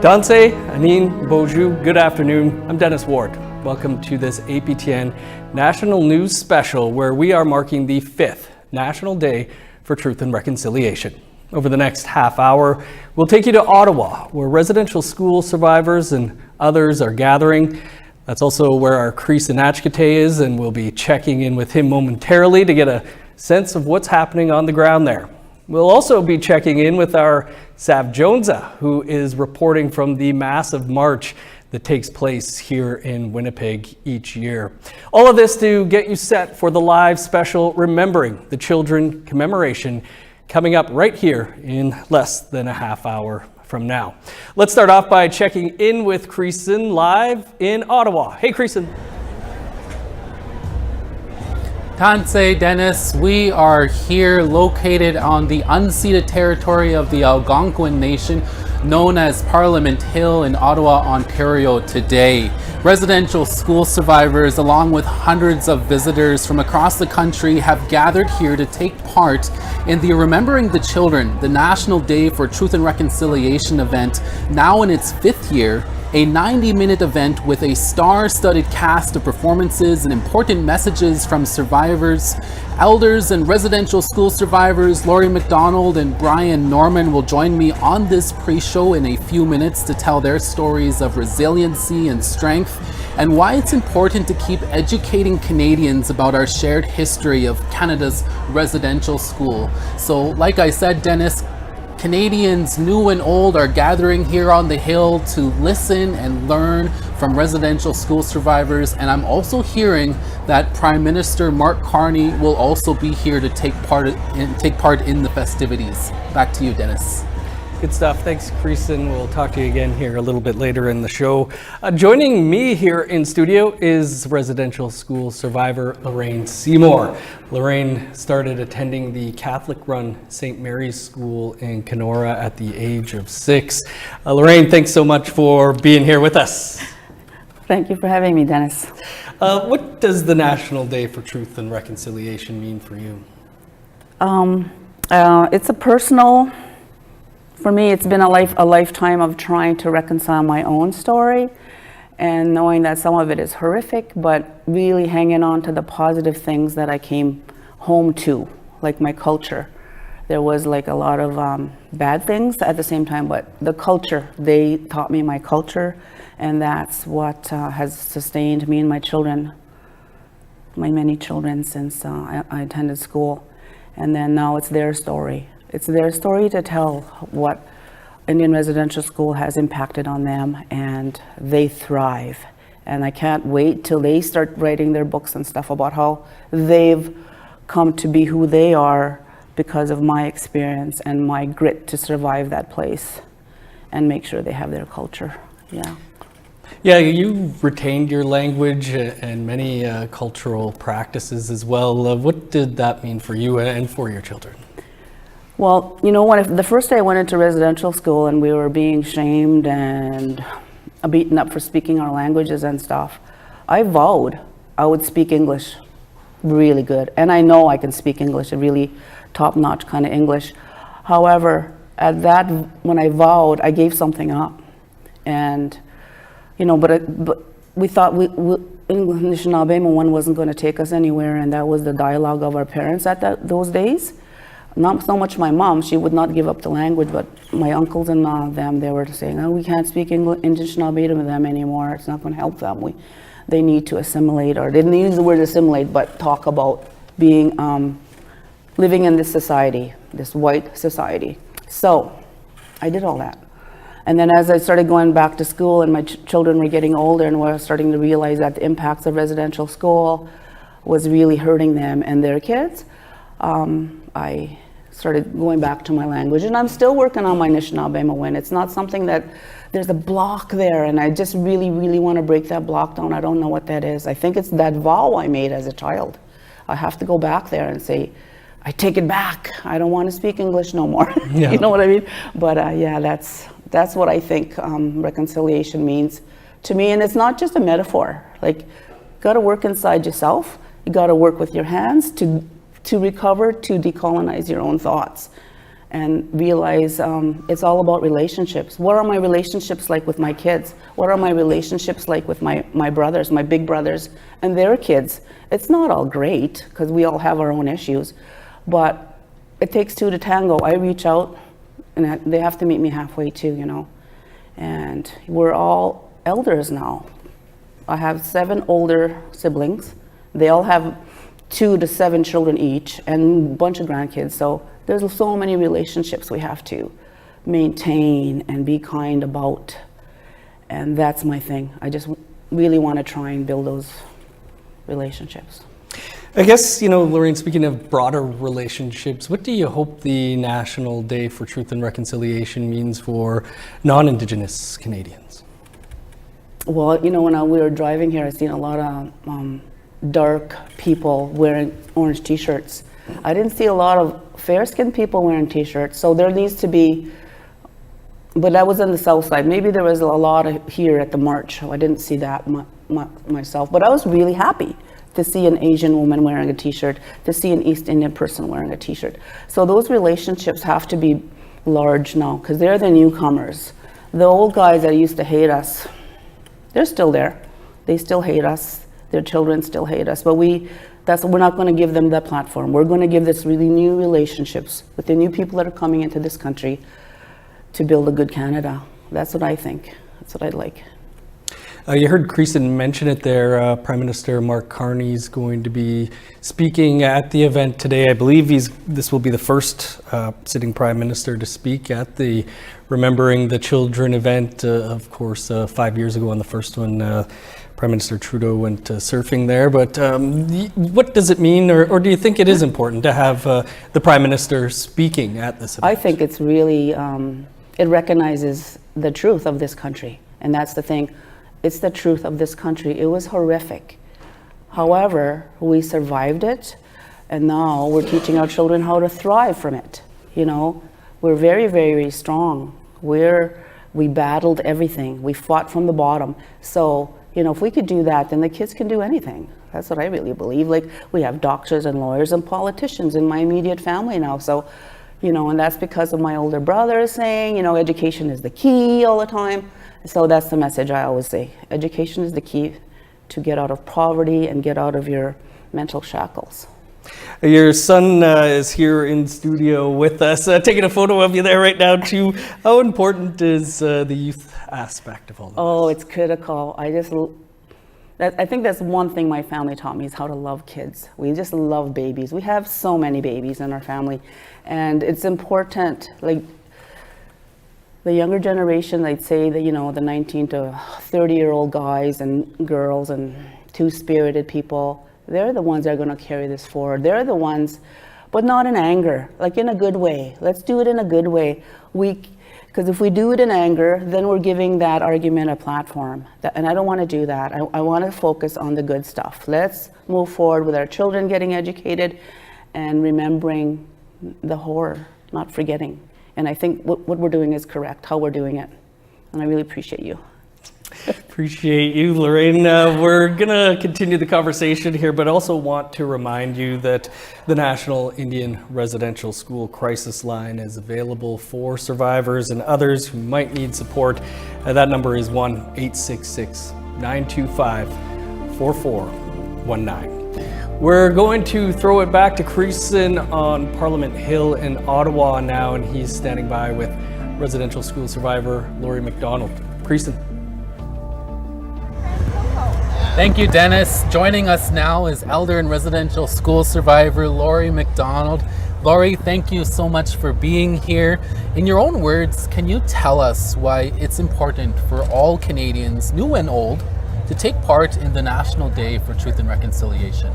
Danse, Anin, Boju, good afternoon. I'm Dennis Ward. Welcome to this APTN National News Special, where we are marking the 5th National Day for Truth and Reconciliation. Over the next half hour, we'll take you to Ottawa, where residential school survivors and others are gathering. That's also where our Susan Aglukark is, and we'll be checking in with him momentarily to get a sense of what's happening on the ground there. We'll also be checking in with our Sav Jonesa, who is reporting from the massive march that takes place here in Winnipeg each year. All of this to get you set for the live special Remembering the Children Commemoration coming up right here in less than a half hour from now. Let's start off by checking in with Susan live in Ottawa. Hey, Susan. Tanse, Dennis, we are here located on the unceded territory of the Algonquin Nation, known as Parliament Hill in Ottawa, Ontario today. Residential school survivors, along with hundreds of visitors from across the country, have gathered here to take part in the Remembering the Children, the National Day for Truth and Reconciliation event, now in its 5th year, a 90-minute event with a star-studded cast of performances and important messages from survivors. Elders and residential school survivors Laurie McDonald and Brian Norman will join me on this pre-show in a few minutes to tell their stories of resiliency and strength, and why it's important to keep educating Canadians about our shared history of Canada's residential school. So, like I said, Dennis, Canadians new and old are gathering here on the Hill to listen and learn from residential school survivors, and I'm also hearing that Prime Minister Mark Carney will also be here to take part in the festivities. Back to you, Dennis. Good stuff. Thanks, Susan. We'll talk to you again here a little bit later in the show. Joining me here in studio is residential school survivor Lorraine Seymour. Lorraine started attending the Catholic-run St. Mary's School in Kenora at the age of 6. Lorraine, thanks so much for being here with us. Thank you for having me, Dennis. What does the National Day for Truth and Reconciliation mean for you? It's a personal. For me, it's been a lifetime of trying to reconcile my own story and knowing that some of it is horrific, but really hanging on to the positive things that I came home to, like my culture. There was like a lot of bad things at the same time, but the culture, they taught me my culture, and that's what has sustained me and my children, my many children since I attended school. And then now it's their story. It's their story to tell what Indian residential school has impacted on them, and they thrive. And I can't wait till they start writing their books and stuff about how they've come to be who they are because of my experience and my grit to survive that place and make sure they have their culture. Yeah. Yeah, you retained your language and many cultural practices as well. What did that mean for you and for your children? Well, you know, the first day I went into residential school and we were being shamed and beaten up for speaking our languages and stuff, I vowed I would speak English really good. And I know I can speak English, a really top-notch kind of English. However, when I vowed, I gave something up. And, you know, but we thought Anishinaabe one wasn't going to take us anywhere, and that was the dialogue of our parents at those days. Not so much my mom, she would not give up the language, but my uncles and them, they were saying, oh, we can't speak Anishinaabe to them anymore, it's not going to help them. They need to assimilate, or they didn't use the word assimilate, but talk about being, living in this society, this white society. So I did all that. And then as I started going back to school and my children were getting older and were starting to realize that the impacts of residential school was really hurting them and their kids, I started going back to my language, and I'm still working on my Anishinaabe win. It's not something that there's a block there, and I just really, really want to break that block down. I don't know what that is. I think it's that vow I made as a child. I have to go back there and say, I take it back. I don't want to speak English no more. Yeah. You know what I mean? But yeah, that's what I think reconciliation means to me, and it's not just a metaphor. Like, you got to work inside yourself. You got to work with your hands to recover, to decolonize your own thoughts. and realize it's all about relationships. What are my relationships like with my kids? What are my relationships like with my brothers, my big brothers, and their kids? It's not all great, because we all have our own issues, but it takes two to tango. I reach out, and they have to meet me halfway too, you know. And we're all elders now. I have 7 older siblings. They all have 2 to 7 children each, and a bunch of grandkids. So there's so many relationships we have to maintain and be kind about. And that's my thing. I just really want to try and build those relationships. I guess, you know, Lorraine, speaking of broader relationships, what do you hope the National Day for Truth and Reconciliation means for non-Indigenous Canadians? Well, you know, when we were driving here, I seen a lot of dark people wearing orange t-shirts. I didn't see a lot of fair-skinned people wearing t-shirts, so there needs to be, but that was on the south side. Maybe there was a lot of here at the march. I didn't see that myself, but I was really happy to see an Asian woman wearing a t-shirt, to see an East Indian person wearing a t-shirt. So those relationships have to be large now, because they're the newcomers. The old guys that used to hate us, they're still there. They still hate us. Their children still hate us, but we're not going to give them that platform. We're going to give this really new relationships with the new people that are coming into this country to build a good Canada. That's what I think. That's what I'd like. You heard Creason mention it there. Prime Minister Mark Carney is going to be speaking at the event today. I believe this will be the first sitting Prime Minister to speak at the Remembering the Children event. Of course, 5 years ago on the first one, Prime Minister Trudeau went surfing there. But what does it mean, or do you think it is important to have the Prime Minister speaking at this event? I think it's really, it recognizes the truth of this country. And that's the thing. It's the truth of this country. It was horrific. However, we survived it, and now we're teaching our children how to thrive from it. You know, we're very, very strong. We battled everything. We fought from the bottom. So, you know, if we could do that, then the kids can do anything. That's what I really believe. Like, we have doctors and lawyers and politicians in my immediate family now. So, you know, and that's because of my older brother saying, you know, education is the key all the time. So that's the message I always say. Education is the key to get out of poverty and get out of your mental shackles. Your son is here in studio with us, taking a photo of you there right now too. How important is the youth aspect of all of this? Oh, it's critical. I think that's one thing my family taught me, is how to love kids. We just love babies. We have so many babies in our family, and it's important. Like, the younger generation, I'd say that, you know, the 19 to 30-year-old guys and girls and two-spirited people, they're the ones that are going to carry this forward. They're the ones, but not in anger, like in a good way. Let's do it in a good way. Because if we do it in anger, then we're giving that argument a platform. And I don't want to do that. I want to focus on the good stuff. Let's move forward with our children getting educated and remembering the horror, not forgetting. And I think what we're doing is correct, how we're doing it. And I really appreciate you. Appreciate you, Lorraine. We're going to continue the conversation here, but also want to remind you that the National Indian Residential School Crisis Line is available for survivors and others who might need support. That number is 1-866-925-4419. We're going to throw it back to Creason on Parliament Hill in Ottawa now, and he's standing by with residential school survivor Laurie McDonald. Creason. Thank you, Dennis. Joining us now is elder and residential school survivor Laurie McDonald. Laurie, thank you so much for being here. In your own words, can you tell us why it's important for all Canadians, new and old, to take part in the National Day for Truth and Reconciliation?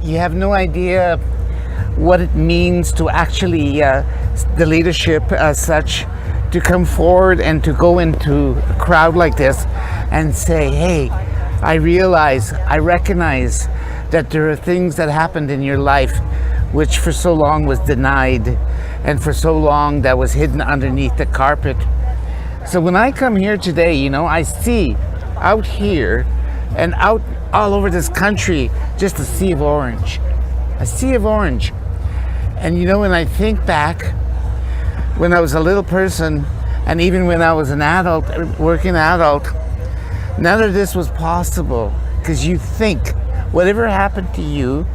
You have no idea what it means to actually, the leadership as such, to come forward and to go into a crowd like this and say, hey, I recognize that there are things that happened in your life which for so long was denied and for so long that was hidden underneath the carpet. So when I come here today, you know, I see out here and out all over this country just a sea of orange. A sea of orange. And you know, when I think back, when I was a little person, and even when I was an adult, working adult, none of this was possible, because you think whatever happened to you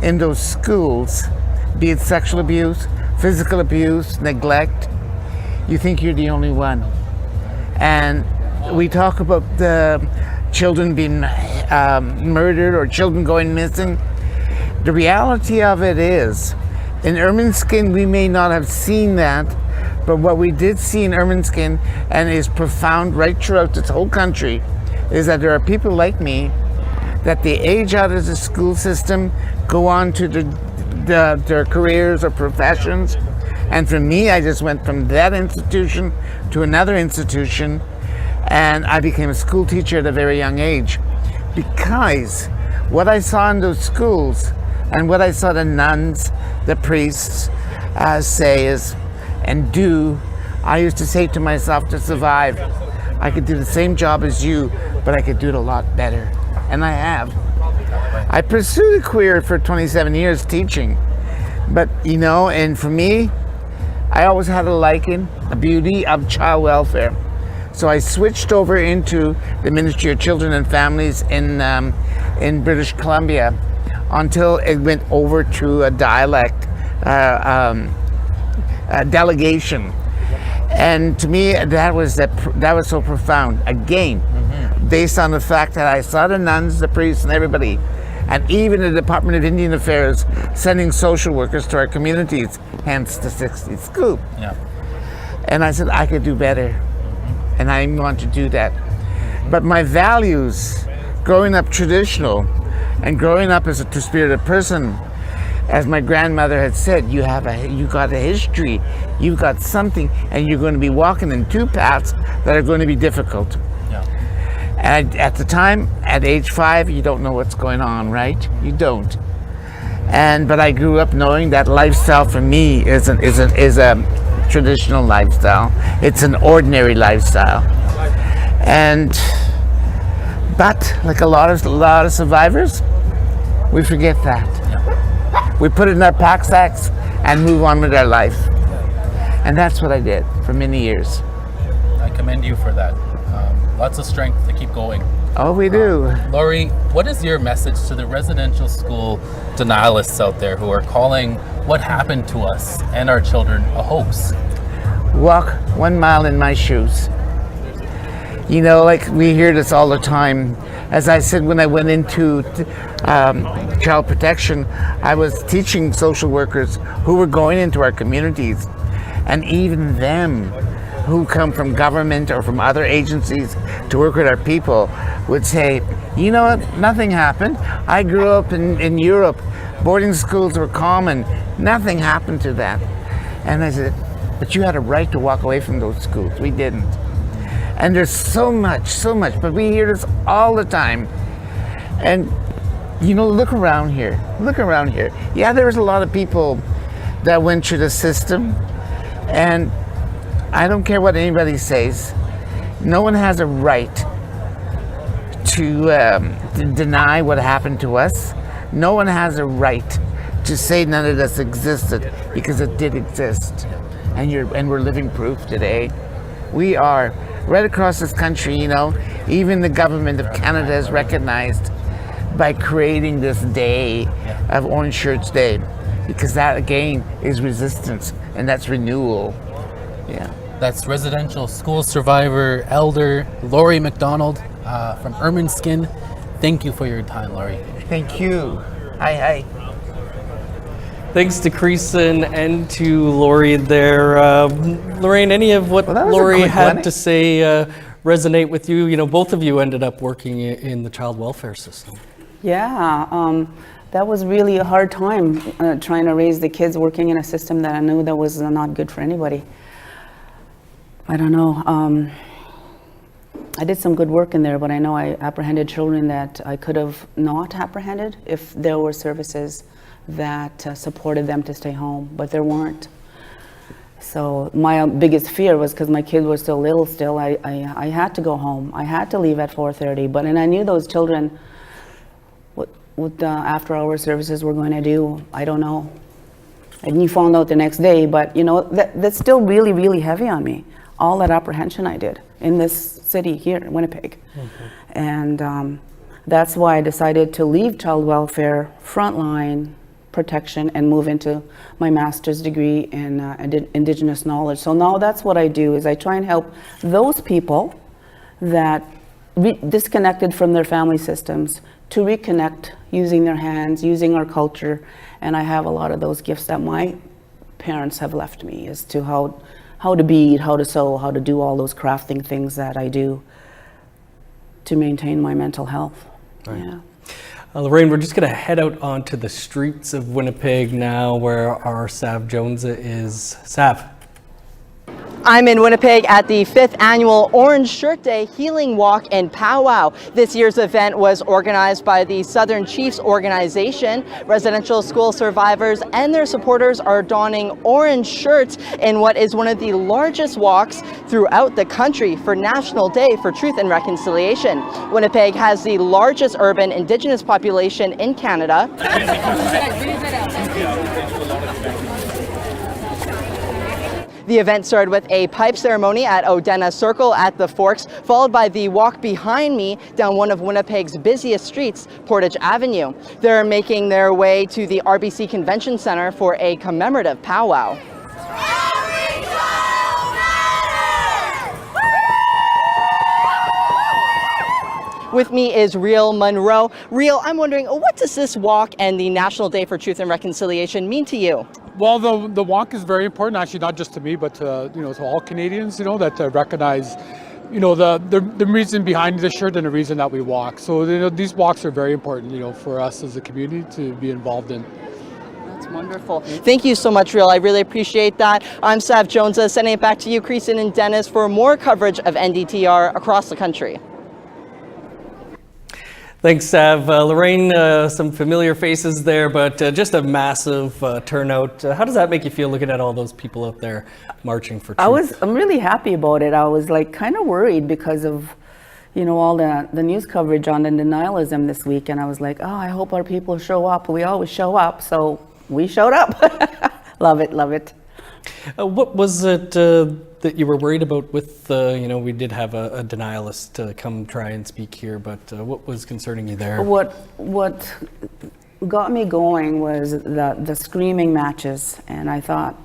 in those schools, be it sexual abuse, physical abuse, neglect, you think you're the only one. And we talk about the children being murdered or children going missing. The reality of it is, in Ermineskin, we may not have seen that, but what we did see in Ermineskin, and is profound right throughout this whole country, is that there are people like me that they age out of the school system, go on to their careers or professions. And for me, I just went from that institution to another institution, and I became a school teacher at a very young age. Because what I saw in those schools, and what I saw the nuns, the priests say is, and do, I used to say to myself, to survive, I could do the same job as you, but I could do it a lot better. And I have. I pursued a career for 27 years teaching, but you know, and for me, I always had a liking, a beauty of child welfare. So I switched over into the Ministry of Children and Families in British Columbia until it went over to a dialect delegation. And to me, that was so profound. Again, based on the fact that I saw the nuns, the priests, and everybody, and even the Department of Indian Affairs sending social workers to our communities, hence the 60th scoop. Yeah. And I said, I could do better. And I want to do that. But my values, growing up traditional and growing up as a two-spirited person, as my grandmother had said, you got a history, you've got something, and you're going to be walking in two paths that are going to be difficult. Yeah. And at the time, at age 5, you don't know what's going on, right? You don't. But I grew up knowing that lifestyle for me is a traditional lifestyle. It's an ordinary lifestyle. But like a lot of survivors, we forget that. We put it in our pack sacks and move on with our life. And that's what I did for many years. I commend you for that. Lots of strength to keep going. Oh, we do. Laurie, what is your message to the residential school denialists out there who are calling what happened to us and our children a hoax? Walk 1 mile in my shoes. You know, like we hear this all the time. As I said, when I went into child protection, I was teaching social workers who were going into our communities, and even them who come from government or from other agencies to work with our people would say, you know what, nothing happened. I grew up in Europe. Boarding schools were common. Nothing happened to that. And I said, but you had a right to walk away from those schools. We didn't. And there's so much, but we hear this all the time. And, you know, look around here. Yeah, there's a lot of people that went through the system, and I don't care what anybody says. No one has a right to deny what happened to us. No one has a right to say none of this existed, because it did exist. And we're living proof today. We are right across this country, you know, even the government of Canada has recognized by creating this day of Orange Shirts Day, because that again is resistance, and that's renewal. Yeah. That's residential school survivor, elder Laurie McDonald from Ermineskin. Thank you for your time, Laurie. Thank you. Hi. Thanks to Creason and to Laurie there. Lorraine, any of what Laurie had to say resonate with you? You know, both of you ended up working in the child welfare system. Yeah, that was really a hard time trying to raise the kids working in a system that I knew that was not good for anybody. I don't know. I did some good work in there, but I know I apprehended children that I could have not apprehended if there were services that supported them to stay home, but there weren't. So my biggest fear was, because my kids were still little still, I had to go home. I had to leave at 4:30, and I knew those children, what the after-hour services were going to do, I don't know. and you found out the next day, but you know, that's still really, really heavy on me. All that apprehension I did in this city here in Winnipeg. And that's why I decided to leave child welfare, frontline protection, and move into my master's degree in Indigenous knowledge. So now that's what I do, is I try and help those people that disconnected from their family systems to reconnect using their hands, using our culture. And I have a lot of those gifts that my parents have left me, as to how to bead, how to sew, how to do all those crafting things that I do to maintain my mental health. Right. Yeah. Lorraine, we're just going to head out onto the streets of Winnipeg now, where our Sav Jones is. Sav. I'm in Winnipeg at the 5th annual Orange Shirt Day Healing Walk and Powwow. This year's event was organized by the Southern Chiefs Organization. Residential school survivors and their supporters are donning orange shirts in what is one of the largest walks throughout the country for National Day for Truth and Reconciliation. Winnipeg has the largest urban Indigenous population in Canada. The event started with a pipe ceremony at Odena Circle at the Forks, followed by the walk behind me down one of Winnipeg's busiest streets, Portage Avenue. They're making their way to the RBC Convention Center for a commemorative powwow. With me is Real Monroe. Real, I'm wondering, what does this walk and the National Day for Truth and Reconciliation mean to you? Well, the walk is very important, actually, not just to me, but to, to all Canadians, that recognize, the reason behind the shirt and the reason that we walk. So, these walks are very important, for us as a community to be involved in. That's wonderful. Thank you so much, Real. I really appreciate that. I'm Sav Jones, sending it back to you, Creason and Dennis, for more coverage of NDTR across the country. Thanks, Sav. Lorraine, some familiar faces there, but just a massive turnout. How does that make you feel, looking at all those people out there marching for truth? I'm really happy about it. I was like kind of worried because of, all the news coverage on the denialism this week, and I was like, oh, I hope our people show up. We always show up, so we showed up. Love it, love it. What was it that you were worried about with, we did have a denialist come try and speak here, but what was concerning you there? What got me going was the screaming matches, and I thought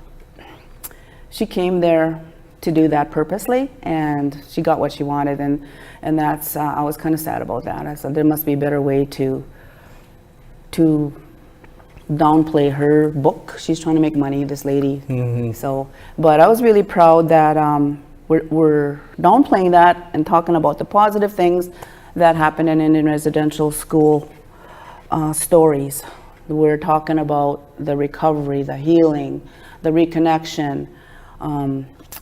she came there to do that purposely, and she got what she wanted, and that's, I was kind of sad about that. I said there must be a better way to downplay her book. She's trying to make money, this lady. Mm-hmm. So, but I was really proud that we're downplaying that and talking about the positive things that happen in Indian residential school stories. We're talking about the recovery, the healing, the reconnection.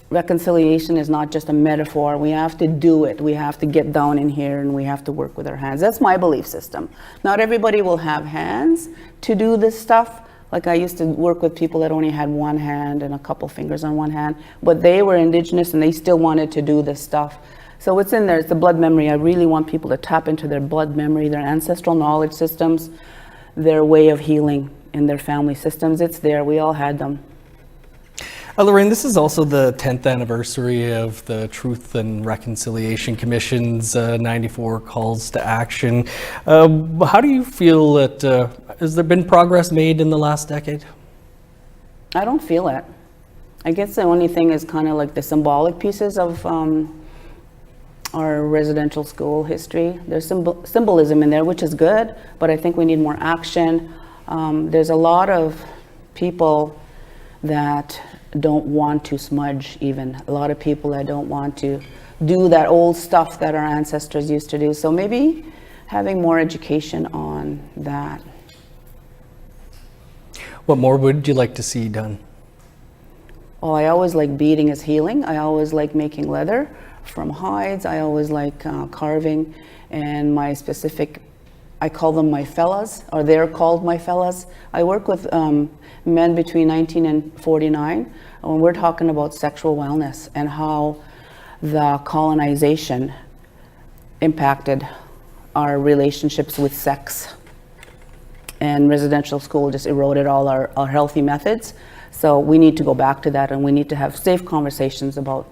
Reconciliation is not just a metaphor. We have to do it. We have to get down in here, and we have to work with our hands. That's my belief system. Not everybody will have hands to do this stuff. Like, I used to work with people that only had one hand and a couple fingers on one hand, but they were Indigenous and they still wanted to do this stuff. So it's in there. It's the blood memory. I really want people to tap into their blood memory, their ancestral knowledge systems, their way of healing in their family systems. It's there. We all had them. Lorraine, this is also the 10th anniversary of the Truth and Reconciliation Commission's 94 calls to action. How do you feel that, has there been progress made in the last decade? I don't feel it. I guess the only thing is kind of like the symbolic pieces of our residential school history. There's symbolism in there, which is good, but I think we need more action. There's a lot of people that don't want to smudge, even. A lot of people that don't want to do that old stuff that our ancestors used to do. So maybe having more education on that. What more would you like to see done? Oh, I always like beading as healing. I always like making leather from hides. I always like carving, and my specific, I call them my fellas, or they're called my fellas. I work with men between 19 and 49 when we're talking about sexual wellness and how the colonization impacted our relationships with sex. and residential school just eroded all our healthy methods. So we need to go back to that, and we need to have safe conversations about,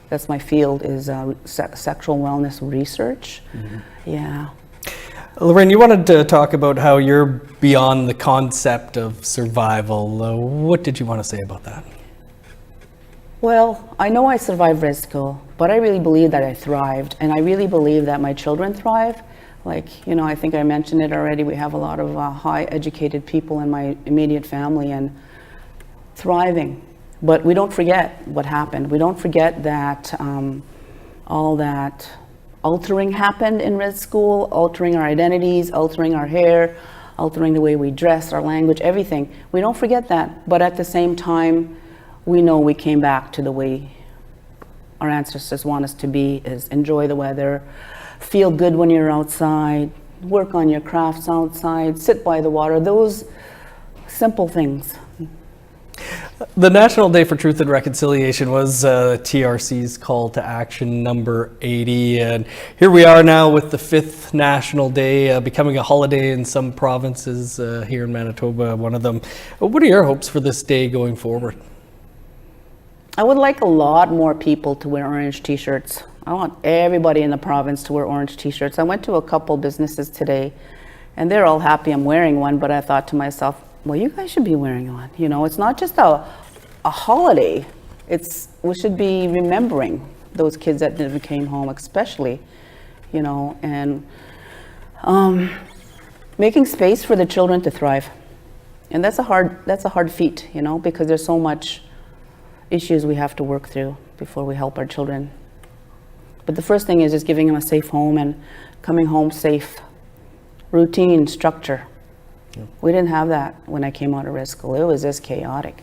that's my field, is sexual wellness research. Yeah. Lorraine, you wanted to talk about how you're beyond the concept of survival. What did you want to say about that? Well, I know I survived res school, but I really believe that I thrived, and I really believe that my children thrive. Like, you know, I think I mentioned it already, we have a lot of high educated people in my immediate family and thriving. But we don't forget what happened. We don't forget that all that altering happened in res school, altering our identities, altering our hair, altering the way we dress, our language, everything. We don't forget that, but at the same time, we know we came back to the way our ancestors want us to be, is enjoy the weather, feel good when you're outside, work on your crafts outside, sit by the water, those simple things. The National Day for Truth and Reconciliation was TRC's call to action number 80, and here we are now with the 5th National Day, becoming a holiday in some provinces, here in Manitoba, one of them. What are your hopes for this day going forward? I would like a lot more people to wear orange t-shirts. I want everybody in the province to wear orange t-shirts. I went to a couple businesses today, and they're all happy I'm wearing one, but I thought to myself, well, you guys should be wearing one. You know, it's not just a holiday. We should be remembering those kids that never came home, especially, you know, and making space for the children to thrive. And that's a hard feat, you know, because there's so much issues we have to work through before we help our children. But the first thing is just giving them a safe home and coming home safe, routine, structure. Yeah. We didn't have that when I came out of res school. It was just chaotic.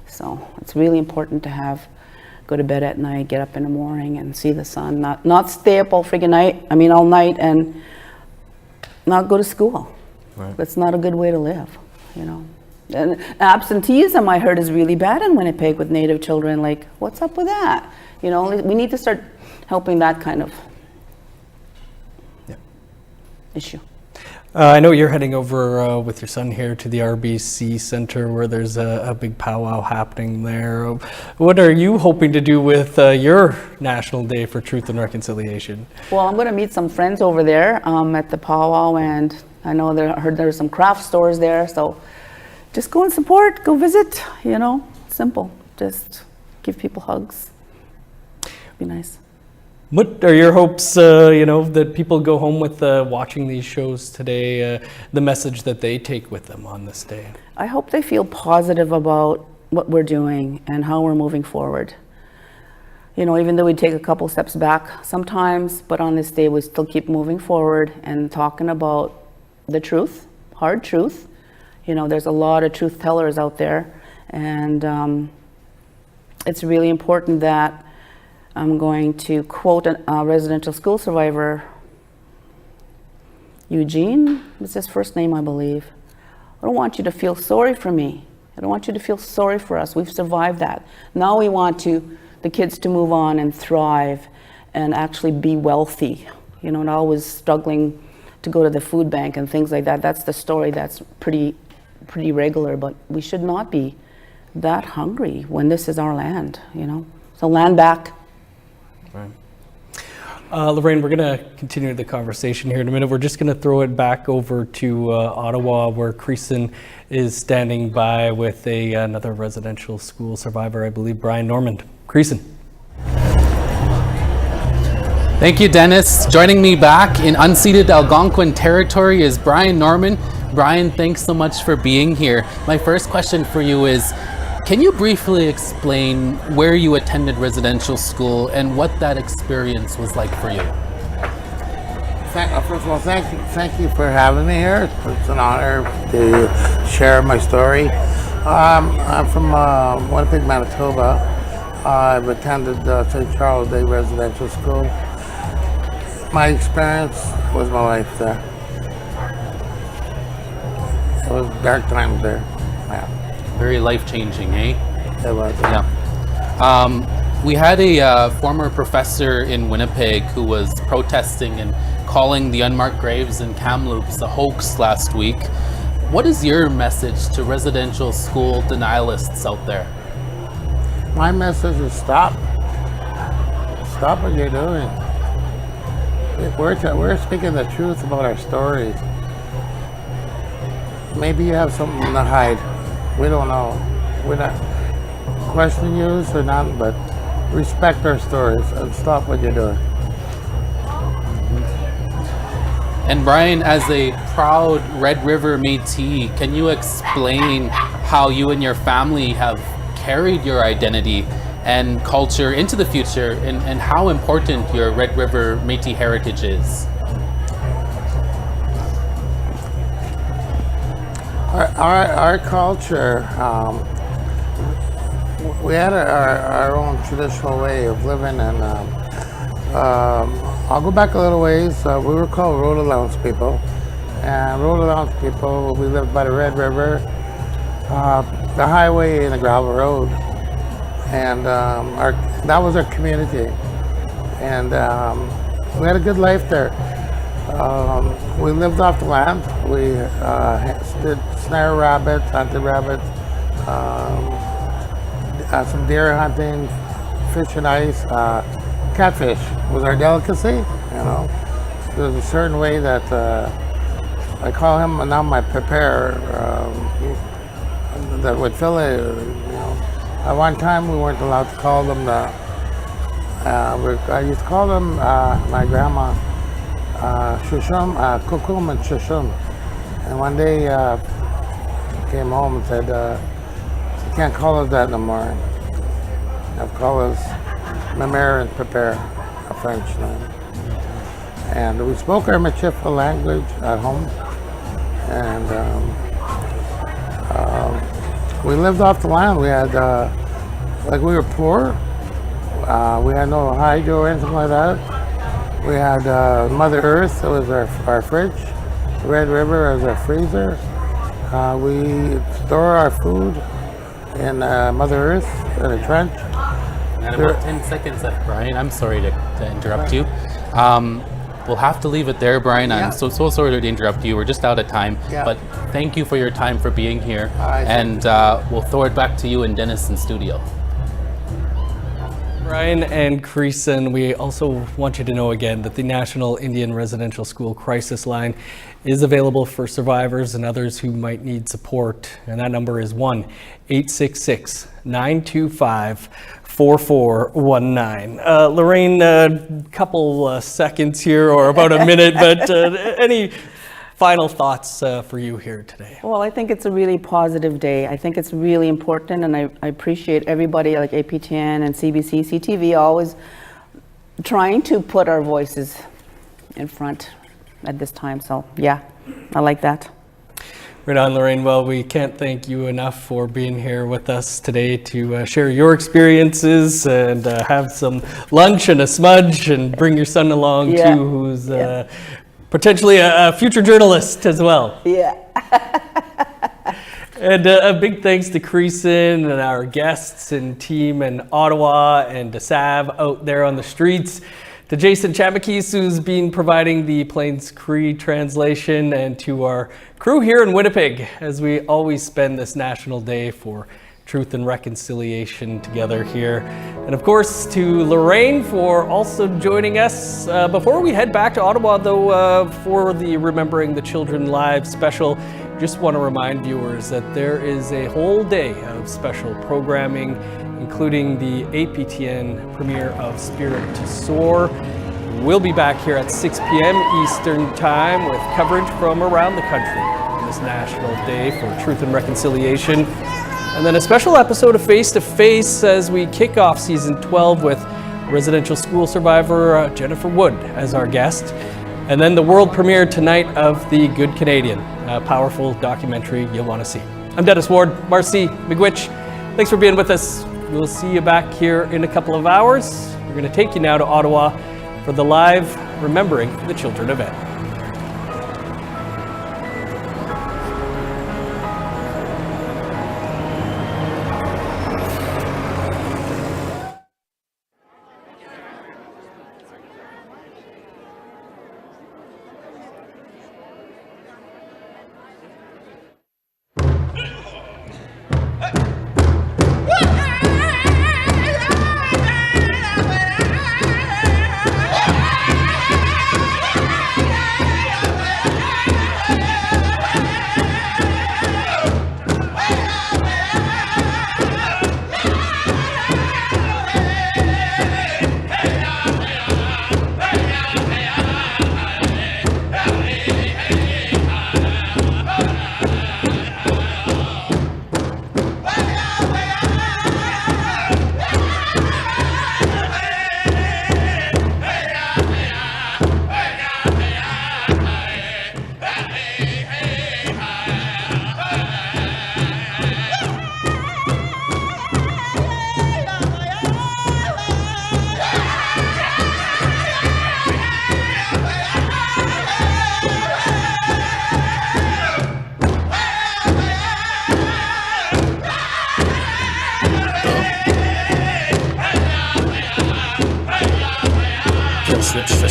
So it's really important to go to bed at night, get up in the morning and see the sun, not stay up all night and not go to school. Right. That's not a good way to live, you know. And absenteeism, I heard, is really bad in Winnipeg with Native children. Like, what's up with that? You know, we need to start helping that kind of issue. I know you're heading over with your son here to the RBC Centre, where there's a big powwow happening there. What are you hoping to do with your National Day for Truth and Reconciliation? Well, I'm going to meet some friends over there at the powwow, and I know I heard there's some craft stores there, so just go and support, go visit, you know, simple. Just give people hugs. Be nice. What are your hopes, you know, that people go home with watching these shows today, the message that they take with them on this day? I hope they feel positive about what we're doing and how we're moving forward. You know, even though we take a couple steps back sometimes, but on this day we still keep moving forward and talking about the truth, hard truth. You know, there's a lot of truth tellers out there, and it's really important that I'm going to quote a residential school survivor, Eugene, it's his first name, I believe. I don't want you to feel sorry for me. I don't want you to feel sorry for us. We've survived that. Now we want the kids to move on and thrive and actually be wealthy, you know, not always struggling to go to the food bank and things like that. That's the story that's pretty regular, but we should not be that hungry when this is our land, you know. So land back. Right. Lorraine, we're going to continue the conversation here in a minute. We're just going to throw it back over to Ottawa, where Creason is standing by with another residential school survivor, I believe, Brian Normand. Creason. Thank you, Dennis. Joining me back in unceded Algonquin territory is Brian Normand. Brian, thanks so much for being here. My first question for you is, can you briefly explain where you attended residential school and what that experience was like for you? First of all, thank you for having me here. It's an honor to share my story. I'm from Winnipeg, Manitoba. I've attended St. Charles Day Residential School. My experience was my life there. It was dark times there. Yeah. Very life-changing, eh? It was. Yeah. We had a former professor in Winnipeg who was protesting and calling the unmarked graves in Kamloops a hoax last week. What is your message to residential school denialists out there? My message is stop. Stop what you're doing. We're speaking the truth about our stories. Maybe you have something to hide. We don't know. We're not questioning you or not, but respect our stories and stop what you're doing. And Brian, as a proud Red River Métis, can you explain how you and your family have carried your identity and culture into the future, and how important your Red River Métis heritage is? Our culture, we had our own traditional way of living, and I'll go back a little ways. We were called road allowance people, and road allowance people, we lived by the Red River, the highway and the gravel road, and that was our community, and we had a good life there. We lived off the land. We did snare rabbits, hunted rabbits, some deer hunting, fish and ice. Catfish was our delicacy, you know. There's a certain way that I call him now my prepare that would fillet. You know, at one time we weren't allowed to call them I used to call them my grandma shushum, kukum and shushum. And one day came home and said, "You can't call us that no more. I've called us Mamere and prepare," a French name. And we spoke our Michifo language at home, and we lived off the land. We had, we were poor. We had no hydro or anything like that. We had Mother Earth, it was our fridge. Red River as our freezer. We store our food in Mother Earth in a trench. And about 10 seconds left, Brian. I'm sorry to interrupt you. We'll have to leave it there, Brian. Yeah. I'm so sorry to interrupt you. We're just out of time. Yeah. But thank you for your time, for being here. And we'll throw it back to you and Dennis in studio. Brian and Creason, we also want you to know again that the National Indian Residential School Crisis Line is available for survivors and others who might need support. And that number is 1-866-925-4419. Lorraine, a couple seconds here, or about a minute, but any final thoughts for you here today? Well, I think it's a really positive day. I think it's really important, and I appreciate everybody like APTN and CBC, CTV always trying to put our voices in front at this time. So yeah, I like that. Right on, Lorraine. Well, we can't thank you enough for being here with us today to share your experiences and have some lunch and a smudge and bring your son along too, who's potentially a future journalist as well. Yeah. And a big thanks to Creason and our guests and team in Ottawa, and to Sav out there on the streets, to Jason Chamakis, who's been providing the Plains Cree translation, and to our crew here in Winnipeg, as we always spend this National Day for Truth and Reconciliation together here. And of course to Lorraine for also joining us. Before we head back to Ottawa though, for the Remembering the Children Live special, just want to remind viewers that there is a whole day of special programming, including the APTN premiere of Spirit to Soar. We'll be back here at 6 p.m. Eastern Time with coverage from around the country on this National Day for Truth and Reconciliation. And then a special episode of Face to Face as we kick off season 12 with residential school survivor Jennifer Wood as our guest. And then the world premiere tonight of The Good Canadian, a powerful documentary you'll want to see. I'm Dennis Ward. Marcy McGuitch, thanks for being with us. We'll see you back here in a couple of hours. We're going to take you now to Ottawa for the live Remembering the Children event.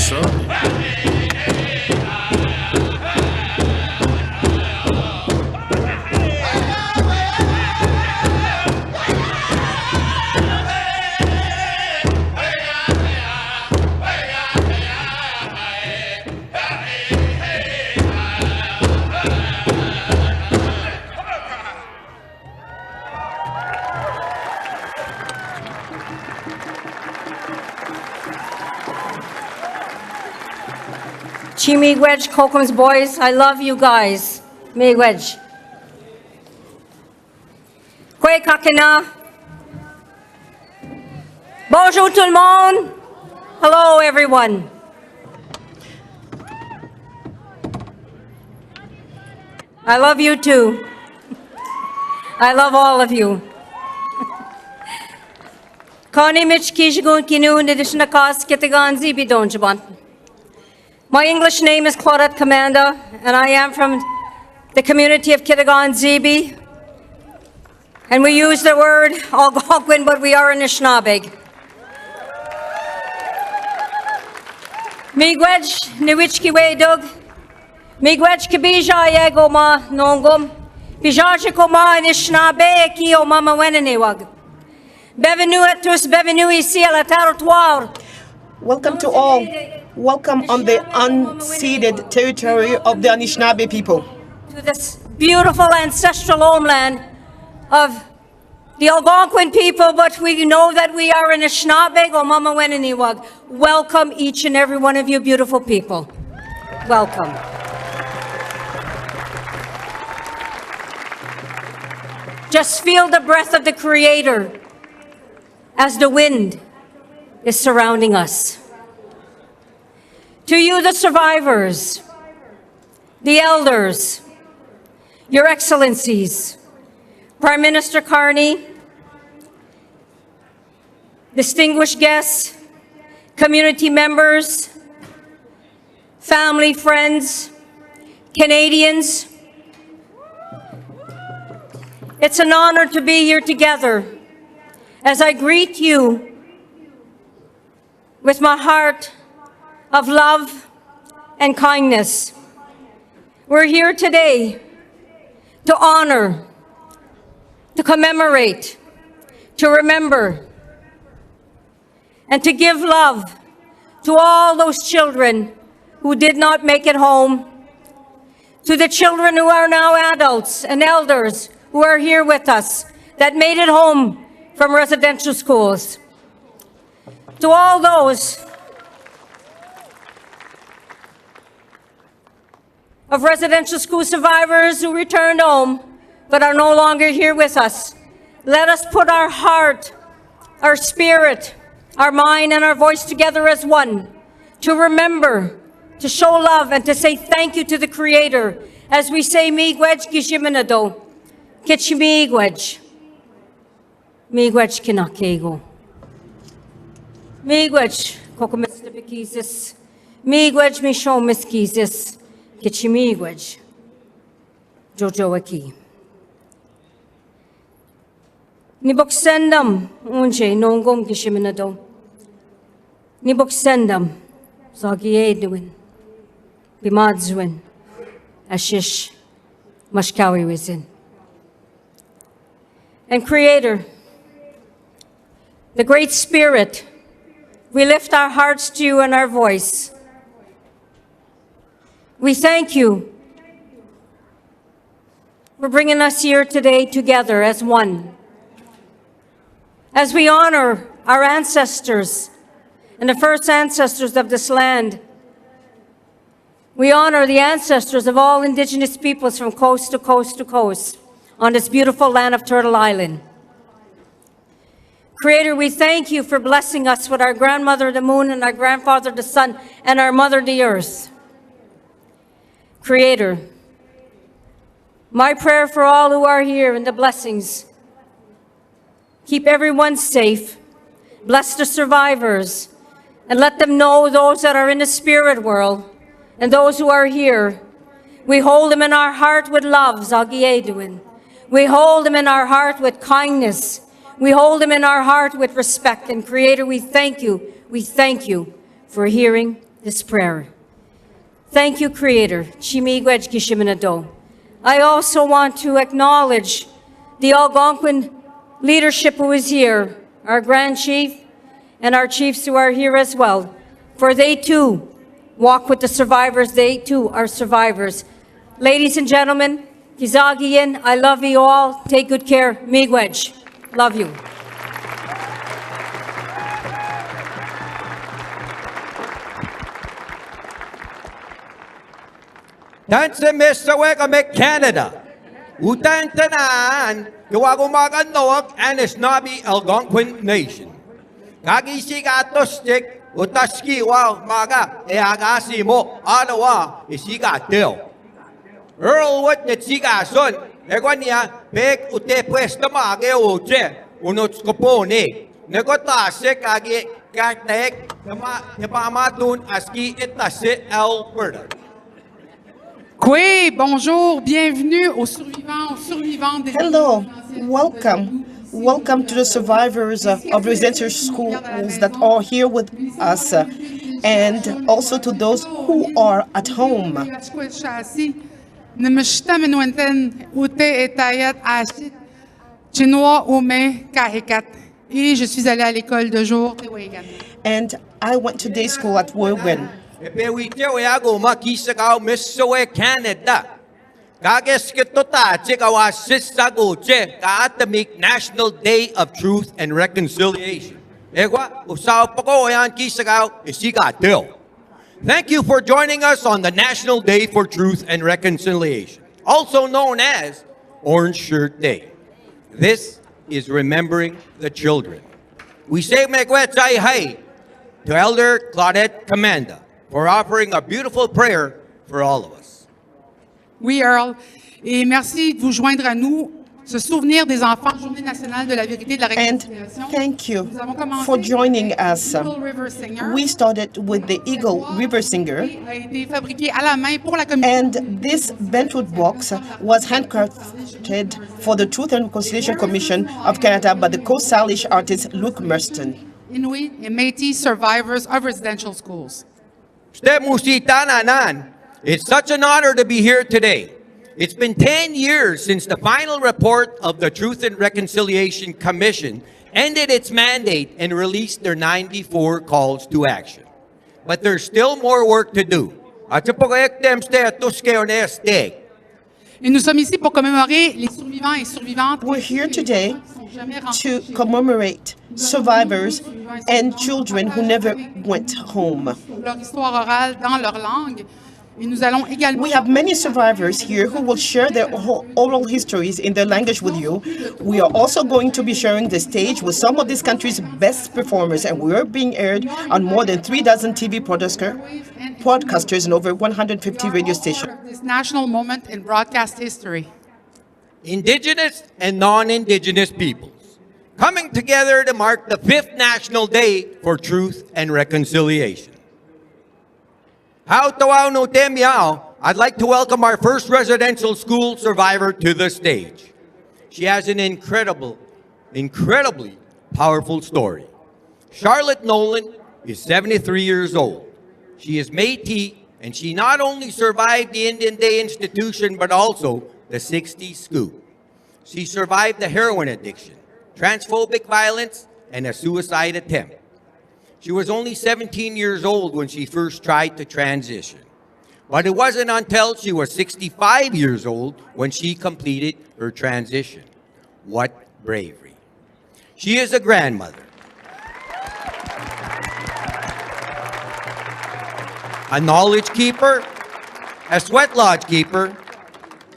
sir. Miigwech, Kokum's boys, I love you guys. Miigwech. Kwe kakina. Bonjour tout le monde. Hello everyone. I love you too. I love all of you. Carney Mitch Kishigun Kinu Nidishnakas Kitaganzi Bidonjaban. My English name is Claudette Commanda, and I am from the community of Kitagan-Zibi. And we use the word Algonquin, but we are Anishinaabe. Miigwech niwichki wedug, miigwech kibija yego ma nongum, bijaji koma Anishinaabe ki o mama wenenewag. Bienvenue à tous, bienvenue ici à la territoire. Welcome to all. Welcome on the unceded territory of the Anishinaabe people. To this beautiful ancestral homeland of the Algonquin people, but we know that we are Anishinaabe o mama weneniwag. Welcome each and every one of you beautiful people. Welcome. Just feel the breath of the Creator as the wind is surrounding us. To you, the survivors, the elders, your excellencies, Prime Minister Carney, distinguished guests, community members, family, friends, Canadians, it's an honor to be here together as I greet you with my heart of love and kindness. We're here today to honor, to commemorate, to remember, and to give love to all those children who did not make it home, to the children who are now adults and elders who are here with us that made it home from residential schools, to all those of residential school survivors who returned home but are no longer here with us. Let us put our heart, our spirit, our mind, and our voice together as one to remember, to show love, and to say thank you to the Creator as we say Miigwech Gishiminado, Kitchimiigwech, Miigwech Kinakego, Miigwech Kokomistapikizis, Miigwech Mishon Miskizis, Kitchimiigwech, Jojoaki. Niboksendam unje nongom Gishiminado, Niboksendam Zagieduin, Bimadzwin, Ashish, Mashkawi Wizin. And Creator, the Great Spirit, we lift our hearts to you and our voice. We thank you for bringing us here today together as one. As we honor our ancestors and the first ancestors of this land, we honor the ancestors of all Indigenous peoples from coast to coast to coast on this beautiful land of Turtle Island. Creator, we thank you for blessing us with our grandmother, the moon, and our grandfather, the sun, and our mother, the earth. Creator, my prayer for all who are here and the blessings, keep everyone safe, bless the survivors, and let them know those that are in the spirit world and those who are here. We hold them in our heart with love, Zagieduin. We hold them in our heart with kindness. We hold them in our heart with respect. And Creator, we thank you for hearing this prayer. Thank you, Creator. Chimigwej Gishiminado. I also want to acknowledge the Algonquin leadership who is here, our Grand Chief and our chiefs who are here as well, for they too walk with the survivors. They too are survivors. Ladies and gentlemen, Kizagian, I love you all. Take good care. Miigwej. Love you. Tanse Mr. Canada. Utan tanan, gawagumagan noak Anishinaabe Algonquin Nation. Kagisi gatostik, utaski wa maga, eagasi mo, anawa, isigatil. Earl what the siga son, egonia, pek ute puesta mage uche, unotskopone. Negotase kagi kartek, nepamatun aski etase Alberta. Oui, bonjour, bienvenue aux survivants des Hello, welcome to the survivors of residential schools that are here with us, and also to those who are at home. Et je suis allée à l'école de jour. And I went to day school at Wogan. Canada. Kages kitota chikawa sisaguche kaatamik National Day of Truth and Reconciliation. Egwa usaw pako yan kisagaw isigatil. Thank you for joining us on the National Day for Truth and Reconciliation, also known as Orange Shirt Day. This is remembering the children. We say megwetsai hai to Elder Claudette Commanda for offering a beautiful prayer for all of us. Oui, Earl. Et merci de vous joindre à nous, se souvenir des enfants, Journée nationale de la vérité et de la And réconciliation. thank you for joining us. Eagle River Singer We started with the Eagle River Singer, a été fabriqué à la main pour la communauté. and this bentwood box was handcrafted for the Truth and Reconciliation Commission of Canada by the Coast Salish artist Luke Murston. Inuit and Métis survivors of residential schools. It's such an honor to be here today. It's been 10 years since the final report of the Truth and Reconciliation Commission ended its mandate and released their 94 calls to action. But there's still more work to do. Et nous sommes ici pour commémorer les survivants et survivantes. We're here today to commemorate survivors and children who never went home. Leur histoire orale dans leur langue. Et nous allons également. We have many survivors here who will share their oral histories in their language with you. We are also going to be sharing the stage with some of this country's best performers, and we are being aired on more than 36 TV broadcasters and over 150 radio stations. This national moment in broadcast history. Indigenous and non-Indigenous peoples coming together to mark the 5th National Day for Truth and Reconciliation. I'd like to welcome our first residential school survivor to the stage. She has an incredibly powerful story. Charlotte Molen is 73 years old. She is Métis, and she not only survived the Indian Day institution, but also the 60s scoop. She survived the heroin addiction, transphobic violence, and a suicide attempt. She was only 17 years old when she first tried to transition. But it wasn't until she was 65 years old when she completed her transition. What bravery. She is a grandmother, a knowledge keeper, a sweat lodge keeper,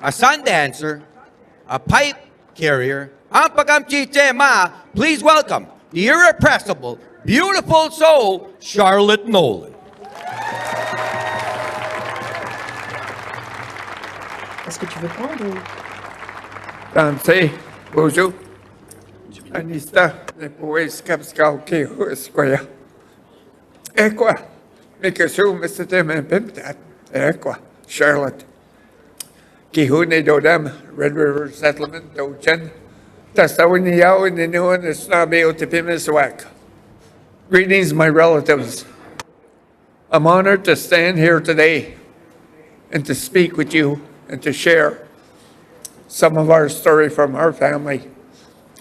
a sun dancer, a pipe carrier. Please welcome the irrepressible, beautiful soul, Charlotte Molen. Est-ce que tu veux prendre ou... Tanse, bonjour. Anista, depois capscal que escolha. É quoi? Me que sou Mr. Temen Pimtat. É quoi? Charlotte. Que hune dodam Red River Settlement dochen. Tastawini yao in the new one is not be able to pim swag. Greetings, my relatives. I'm honored to stand here today and to speak with you and to share some of our story from our family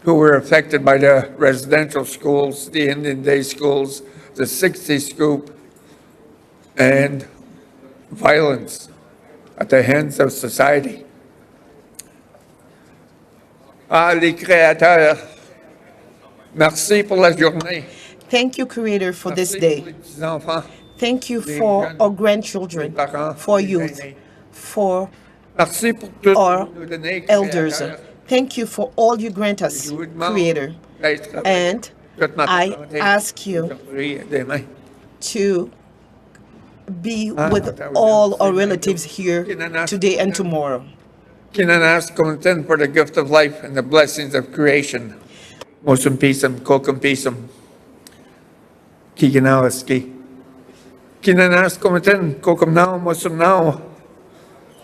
who were affected by the residential schools, the Indian Day schools, the 60 scoop, and violence at the hands of society. Les créateurs, merci pour la journée. Thank you, Creator, for this day. Thank you for our grandchildren, for youth, for our elders. Thank you for all you grant us, Creator. And I ask you to be with all our relatives here today and tomorrow. Kinanas content for the gift of life and the blessings of creation. Mosum pisum, kokum pisum. Kikinawaski. Kinanas content, kokum now, mosum now,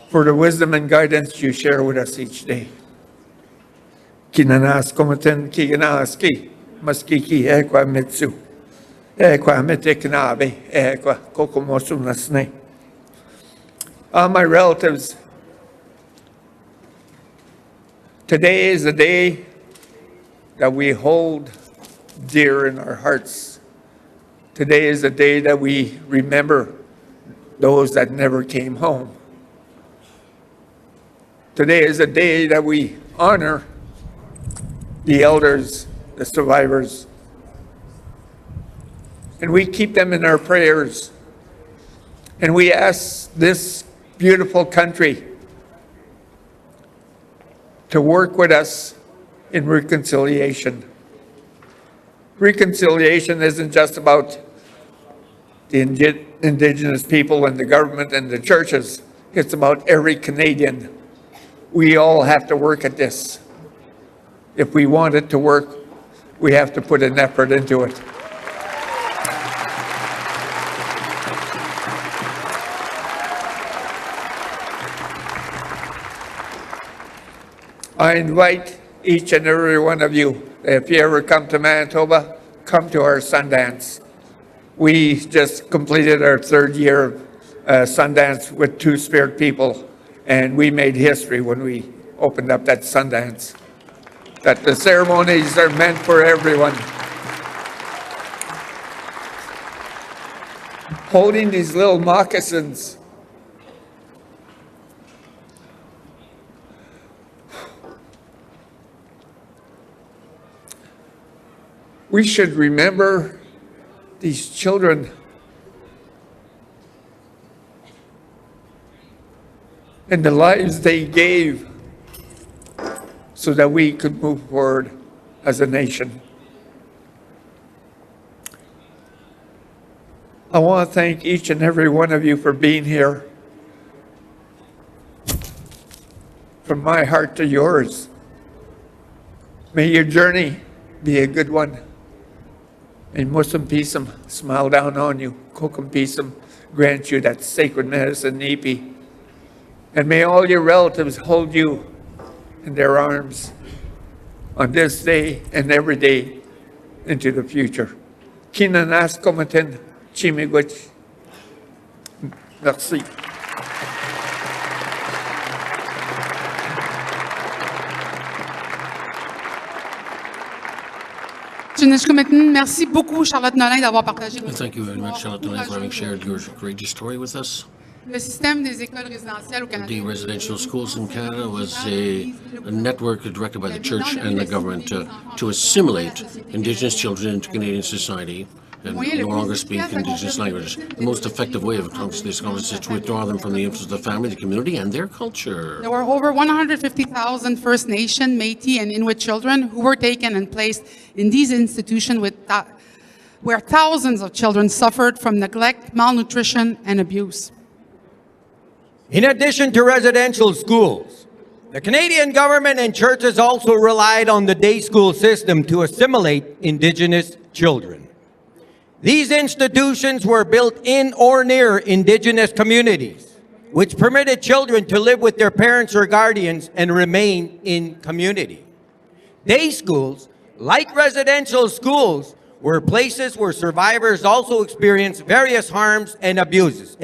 for the wisdom and guidance you share with us each day. Kinanas content, kikinawaski, maskiki equa mitsu. Equa mitiknabe, equa kokumosum nasne. All my relatives, today is a day that we hold dear in our hearts. Today is a day that we remember those that never came home. Today is a day that we honor the elders, the survivors, and we keep them in our prayers. And we ask this beautiful country to work with us in reconciliation. Reconciliation isn't just about the Indigenous people and the government and the churches. It's about every Canadian. We all have to work at this. If we want it to work, we have to put an effort into it. I invite each and every one of you, if you ever come to Manitoba, come to our Sundance. We just completed our third year of Sundance with Two-Spirit people, and we made history when we opened up that Sundance. That the ceremonies are meant for everyone. Holding these little moccasins. We should remember these children and the lives they gave so that we could move forward as a nation. I want to thank each and every one of you for being here. From my heart to yours. May your journey be a good one. May Muslim Pisum smile down on you. Kokum Pisum grant you that sacred medicine, Nipi. And may all your relatives hold you in their arms on this day and every day into the future. Kinanas komaten chimigwich. Merci. Merci beaucoup, Charlotte Nolin, d'avoir partagé votre Thank you very much, Charlotte Nolin, for having shared your courageous story with us. Le système des écoles résidentielles au Canada. The residential schools in Canada was a network directed by the church and the government to assimilate Indigenous children into Canadian society and no longer speak Indigenous languages. The most effective way of accomplishing this is to withdraw them from the influence of the family, the community, and their culture. There were over 150,000 First Nation, Métis, and Inuit children who were taken and placed in these institutions where thousands of children suffered from neglect, malnutrition, and abuse. In addition to residential schools, the Canadian government and churches also relied on the day school system to assimilate Indigenous children. These institutions were built in or near Indigenous communities, which permitted children to live with their parents or guardians and remain in community. Day schools, like residential schools, were places where survivors also experienced various harms and abuses.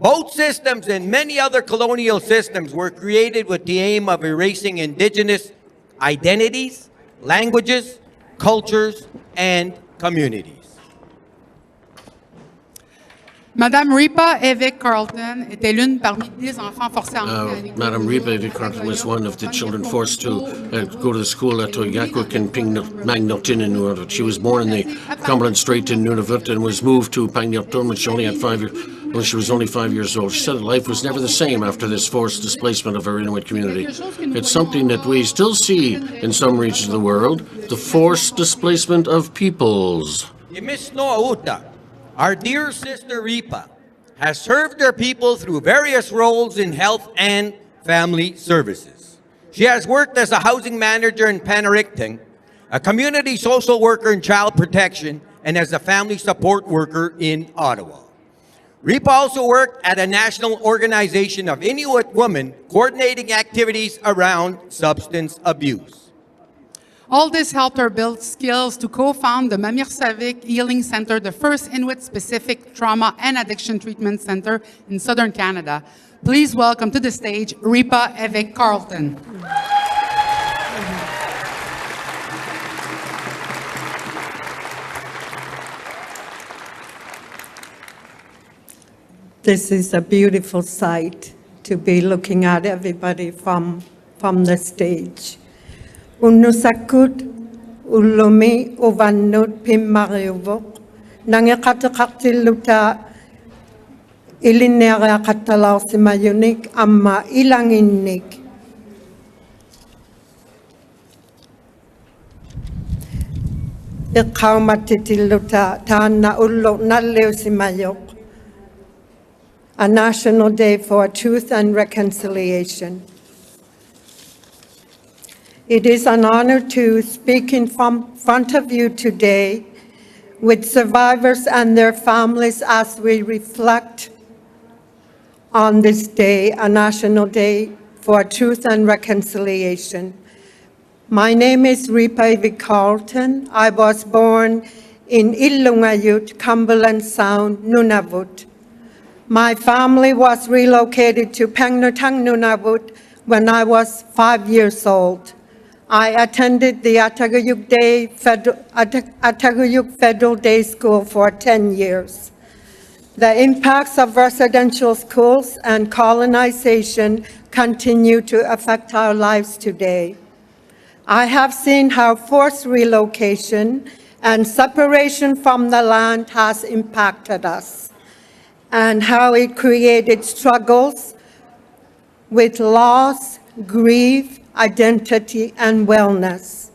Both systems and many other colonial systems were created with the aim of erasing indigenous identities, languages, cultures, and communities. Madame Ripa Evik Carlton était l'une parmi 10 enfants forcés à entrer à l'école. Madam Ripa Carlton was one of the children forced to go to the school at Toyakuk and Pangnotin in Nunavut. She was born in the Cumberland Strait in Nunavut and was moved to Pangnotin when she only had 5 years. When she was only 5 years old. She said life was never the same after this forced displacement of her Inuit community. It's something that we still see in some regions of the world, the forced displacement of peoples. Our dear sister Ripa has served her people through various roles in health and family services. She has worked as a housing manager in Panaricting, a community social worker in child protection, and as a family support worker in Ottawa. Ripa also worked at a national organization of Inuit women coordinating activities around substance abuse. All this helped her build skills to co-found the Mamirsavik Healing Center, the first Inuit-specific trauma and addiction treatment center in southern Canada. Please welcome to the stage Ripa Evik Carlton. This is a beautiful sight to be looking at everybody from the stage. Unusakut ulumi uvanut pimariuvok nangekatakaksiluta ilinera katalausimayunik amma ilanginnik. Ikaumatitiluta tana ullo naleusimayok. A national day for truth and reconciliation. It is an honor to speak in front of you today with survivors and their families as we reflect on this day, a national day for truth and reconciliation. My name is Ripa Evik Carlton. I was born in Illungayut, Cumberland Sound, Nunavut. My family was relocated to Pangnotang, Nunavut when I was 5 years old. I attended the Atagayuk Federal Day School for 10 years. The impacts of residential schools and colonization continue to affect our lives today. I have seen how forced relocation and separation from the land has impacted us, and how it created struggles with loss, grief, identity, and wellness.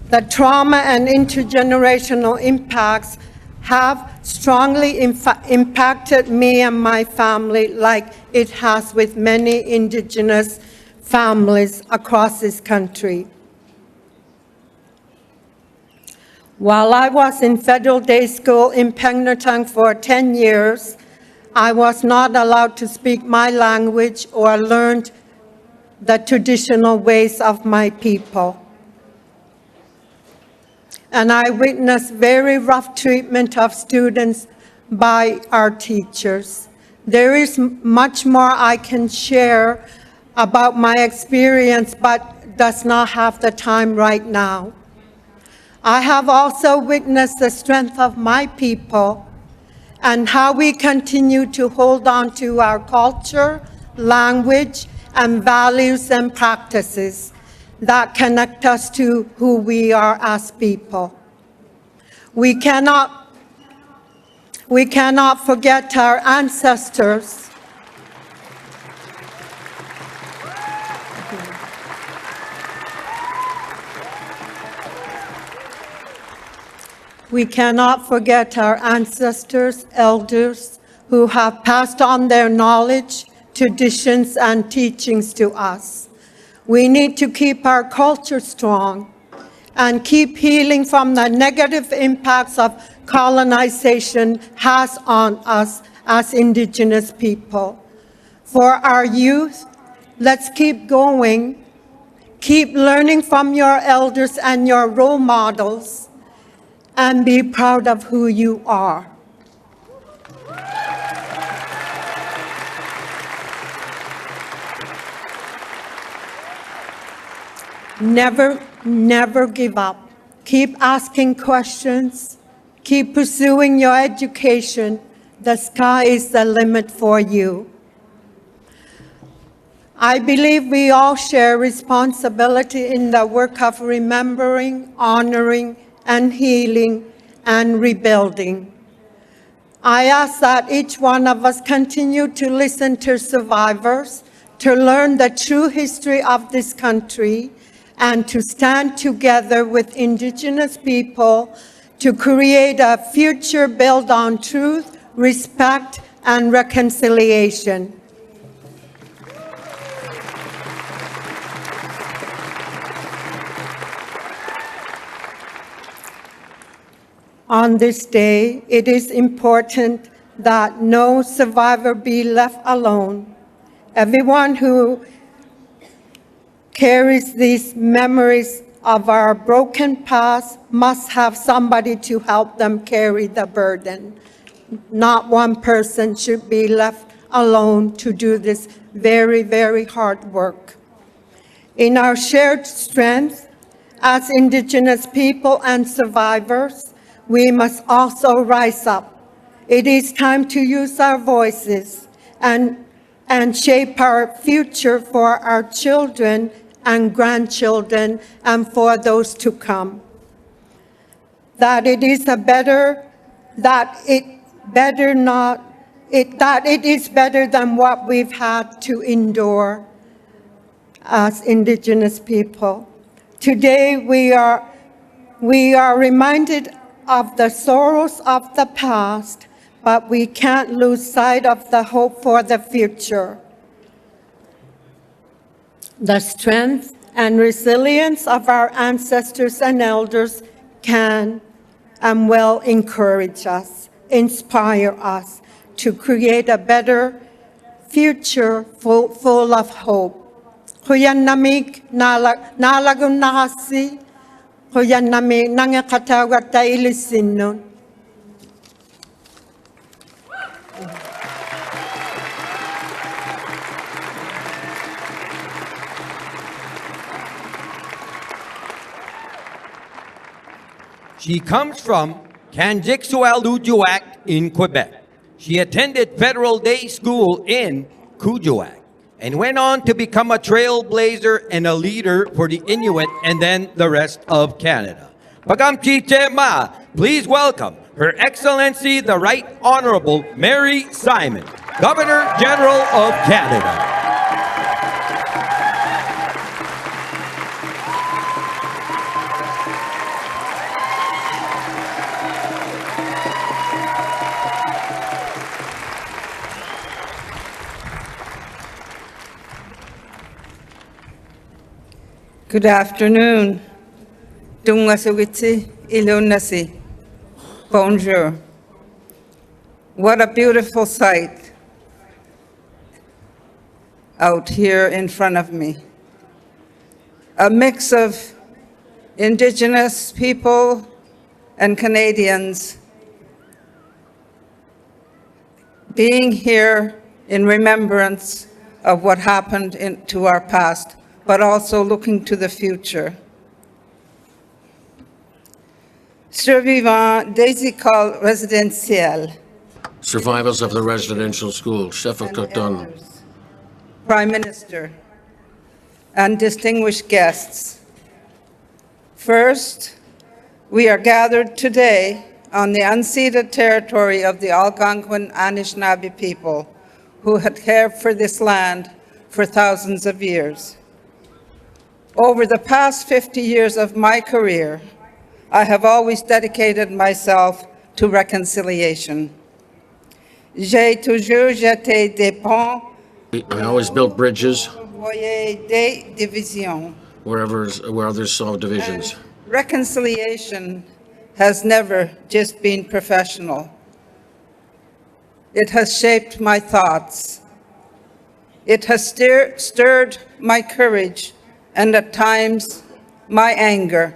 The trauma and intergenerational impacts have strongly impacted me and my family like it has with many Indigenous families across this country. While I was in Federal Day School in Pangnotang for 10 years, I was not allowed to speak my language or learned the traditional ways of my people. And I witnessed very rough treatment of students by our teachers. There is much more I can share about my experience, but does not have the time right now. I have also witnessed the strength of my people and how we continue to hold on to our culture, language, and values and practices that connect us to who we are as people. We cannot forget our ancestors. We cannot forget our ancestors, elders, who have passed on their knowledge, traditions, and teachings to us. We need to keep our culture strong and keep healing from the negative impacts of colonization has on us as Indigenous people. For our youth, let's keep going, Keep learning from your elders and your role models, and be proud of who you are. Never give up. Keep asking questions. Keep pursuing your education. The sky is the limit for you. I believe we all share responsibility in the work of remembering, honoring, and healing and rebuilding. I ask that each one of us continue to listen to survivors, to learn the true history of this country, and to stand together with Indigenous people to create a future built on truth, respect, and reconciliation. On this day, it is important that no survivor be left alone. Everyone who carries these memories of our broken past must have somebody to help them carry the burden. Not one person should be left alone to do this very, very hard work. In our shared strength as Indigenous people and survivors, we must also rise up. It is time to use our voices and shape our future for our children and grandchildren and for those to come. That it is better than what we've had to endure as Indigenous people. Today we are reminded of the sorrows of the past, but we can't lose sight of the hope for the future. The strength and resilience of our ancestors and elders can and will encourage us, inspire us to create a better future full of hope. Huyanamik nalagun nahasi, huyanami nangakatawata ilisinnon. She comes from Kanjiksualujuak in Quebec. She attended Federal Day School in Kuujjuaq and went on to become a trailblazer and a leader for the Inuit and then the rest of Canada. Pagamchichema, please welcome Her Excellency the Right Honorable Mary Simon, Governor General of Canada. Good afternoon. Dungasugitsi ilunasi. Bonjour. What a beautiful sight out here in front of me. A mix of Indigenous people and Canadians being here in remembrance of what happened to our past, but also looking to the future. Survivants des écoles résidentielles. Survivors of the residential school, Chef Coton. Prime Minister, and distinguished guests. First, we are gathered today on the unceded territory of the Algonquin Anishinaabe people who had cared for this land for thousands of years. Over the past 50 years of my career, I have always dedicated myself to reconciliation. J'ai toujours jeté des ponts. I always built bridges Des divisions. where others saw divisions. Reconciliation has never just been professional. It has shaped my thoughts. It has stirred my courage and at times my anger.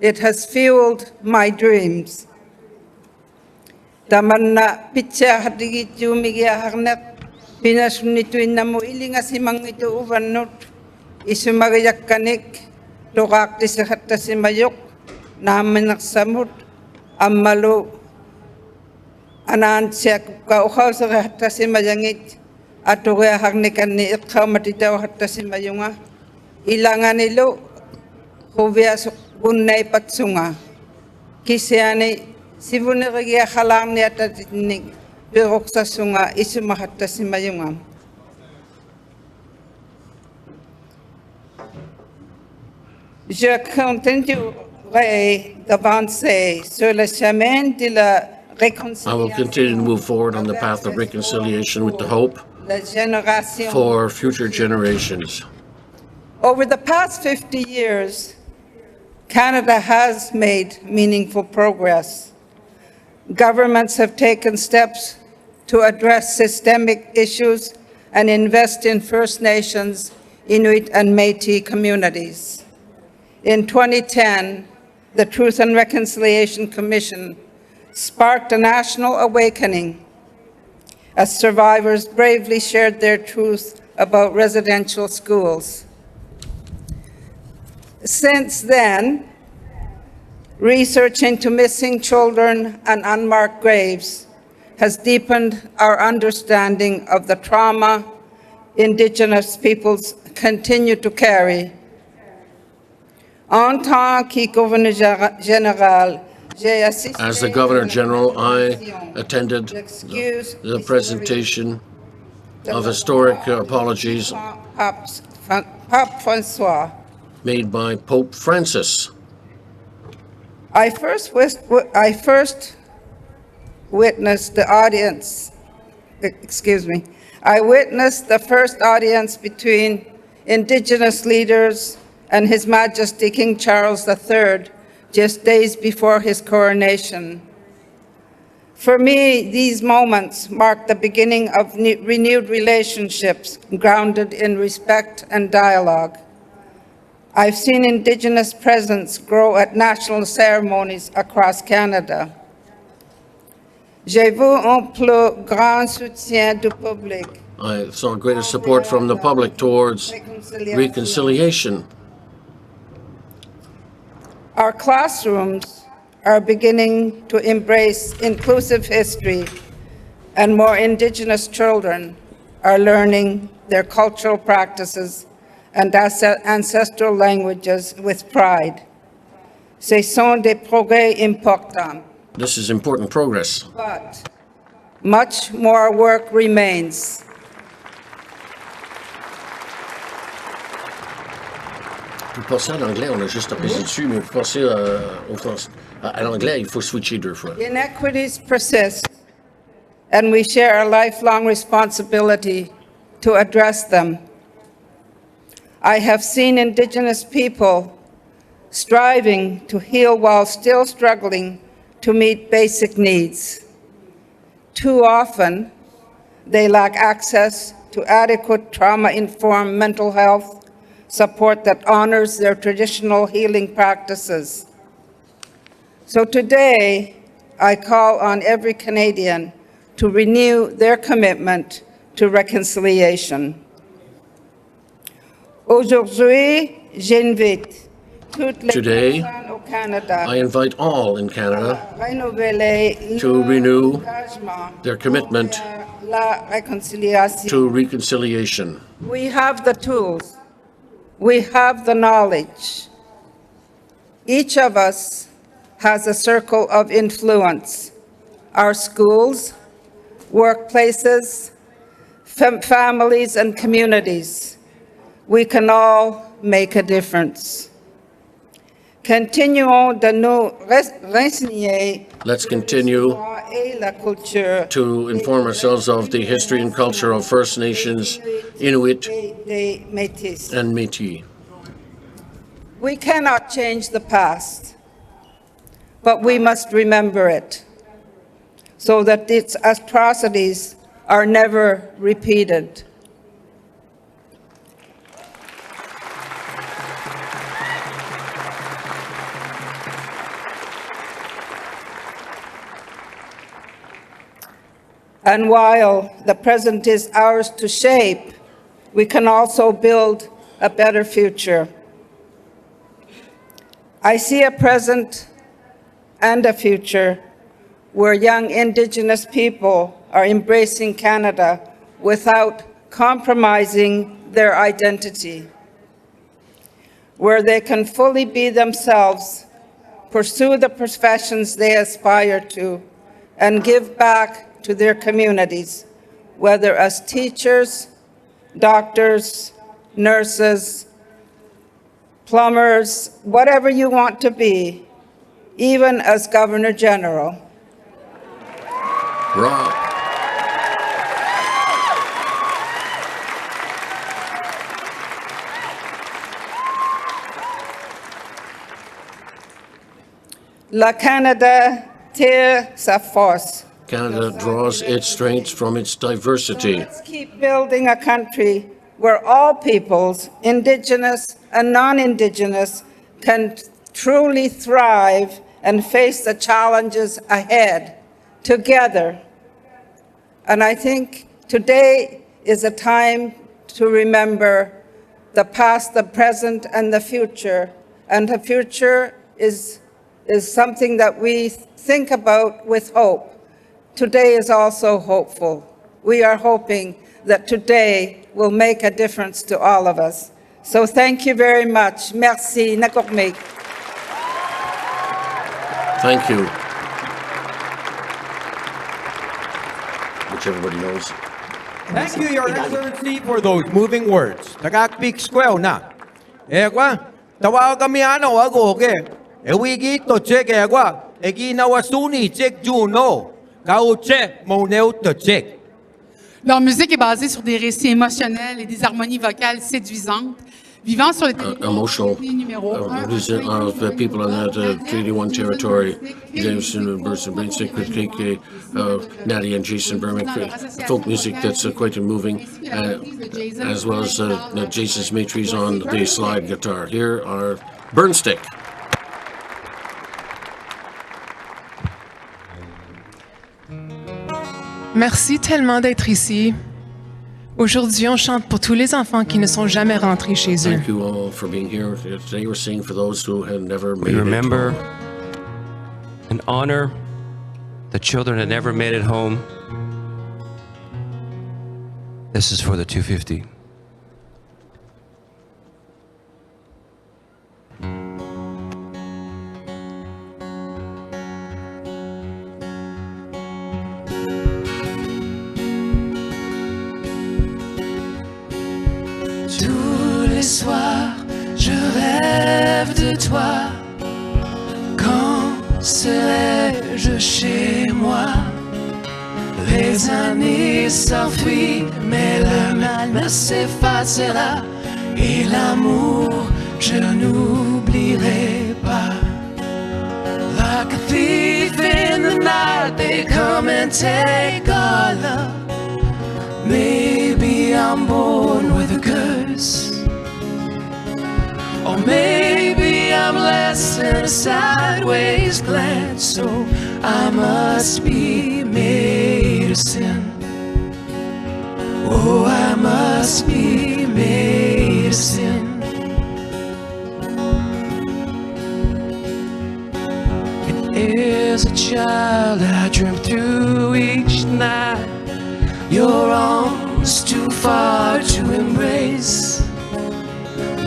It has fueled my dreams. Tamanna pitcha hadigi jumigi harnet pinasunitu inamu ilinga simangitu uvanut isumagayakanik tukak disahatta simayok namanak samut ammalu anan siak kauhaw sa hatta simayangit atuya harnikan ni ikhaw matitaw hatta simayunga ilangan ilo huvya gunnay patsunga kisyani sivunirigia halang ni atatinik birok sa sunga isumahatta simayunga. Je continuerai d'avancer sur le chemin de la réconciliation. I will continue to move forward on the path of reconciliation with the hope for future generations. Over the past 50 years, Canada has made meaningful progress. Governments have taken steps to address systemic issues and invest in First Nations, Inuit and Métis communities. In 2010, the Truth and Reconciliation Commission sparked a national awakening as survivors bravely shared their truth about residential schools. Since then, research into missing children and unmarked graves has deepened our understanding of the trauma Indigenous peoples continue to carry. En tant que Gouverneur Général, j'ai assisté. As the Governor General, I attended the presentation of historic apologies Pape François. Made by Pope Francis. I first witnessed the audience, I witnessed the first audience between Indigenous leaders and His Majesty King Charles III just days before his coronation. For me, these moments mark the beginning of renewed relationships grounded in respect and dialogue. I've seen Indigenous presence grow at national ceremonies across Canada. J'ai vu un plus grand soutien du public. I saw greater support from the public towards reconciliation. Our classrooms are beginning to embrace inclusive history, and more Indigenous children are learning their cultural practices and ancestral languages with pride. Ce sont des progrès importants. This is important progress. But much more work remains. Pour passer à l'anglais, on a juste appuyé dessus, mais pour passer au français, à l'anglais, il faut switcher 2 fois. Inequities persist, and we share a lifelong responsibility to address them. I have seen Indigenous people striving to heal while still struggling to meet basic needs. Too often, they lack access to adequate trauma-informed mental health support that honors their traditional healing practices. So today, I call on every Canadian to renew their commitment to reconciliation. Aujourd'hui, j'invite toutes les Today, personnes au Canada I invite all in Canada to renew their commitment la réconciliation. to reconciliation. We have the tools. We have the knowledge. Each of us has a circle of influence. Our schools, workplaces, families, and communities. We can all make a difference. Continuons de nous renseigner. Let's continue Et la culture to inform ourselves of the history and culture of First Nations, Inuit des Métis. and Métis. We cannot change the past, but we must remember it so that its atrocities are never repeated. And while the present is ours to shape, we can also build a better future. I see a present and a future where young Indigenous people are embracing Canada without compromising their identity, where they can fully be themselves, pursue the professions they aspire to, and give back to their communities, whether as teachers, doctors, nurses, plumbers, whatever you want to be, even as Governor General. Rob. La Canada tire sa force. Canada draws its strength from its diversity. Let's keep building a country where all peoples, Indigenous and non-Indigenous, can truly thrive and face the challenges ahead together. And I think today is a time to remember the past, the present, and the future. And the future is something that we think about with hope. Today is also hopeful. We are hoping that today will make a difference to all of us. So thank you very much. Merci. Nakormik. Thank you. Which everybody knows. Thank you, Your Excellency, for those moving words. Tagakpik squel na. Egwa, tawa kami ano ago ke. Ewigi to check egwa. Egi na wasuni check juno. Gao check moneu to check. Leur musique est basée sur des récits émotionnels et des harmonies vocales séduisantes, vivant sur le Emotional numéro 1. music of the people on that Treaty 1 territory, Jameson and Burnstick, Natty and Jason Berman, folk music that's quite moving, as well as Jason's Métis on the slide guitar. Here are Burnstick. Merci tellement d'être ici. Aujourd'hui, on chante pour tous les enfants qui ne sont jamais rentrés chez eux. Thank you all for being here. Today we're singing for those who had never made We remember it. and honor the children that never made it home. This is for the 250. Tous les soirs, je rêve de toi. Quand serai-je chez moi? Les années s'enfuient, mais le mal ne s'effacera. Et l'amour, je n'oublierai pas. Like a thief in the night, they come and take our love. Maybe I'm born with a curse, or maybe I'm less than a sideways glance, so I must be made of sin. Oh, I must be made of sin. And as a child I dreamt through each night, your arms too far to embrace.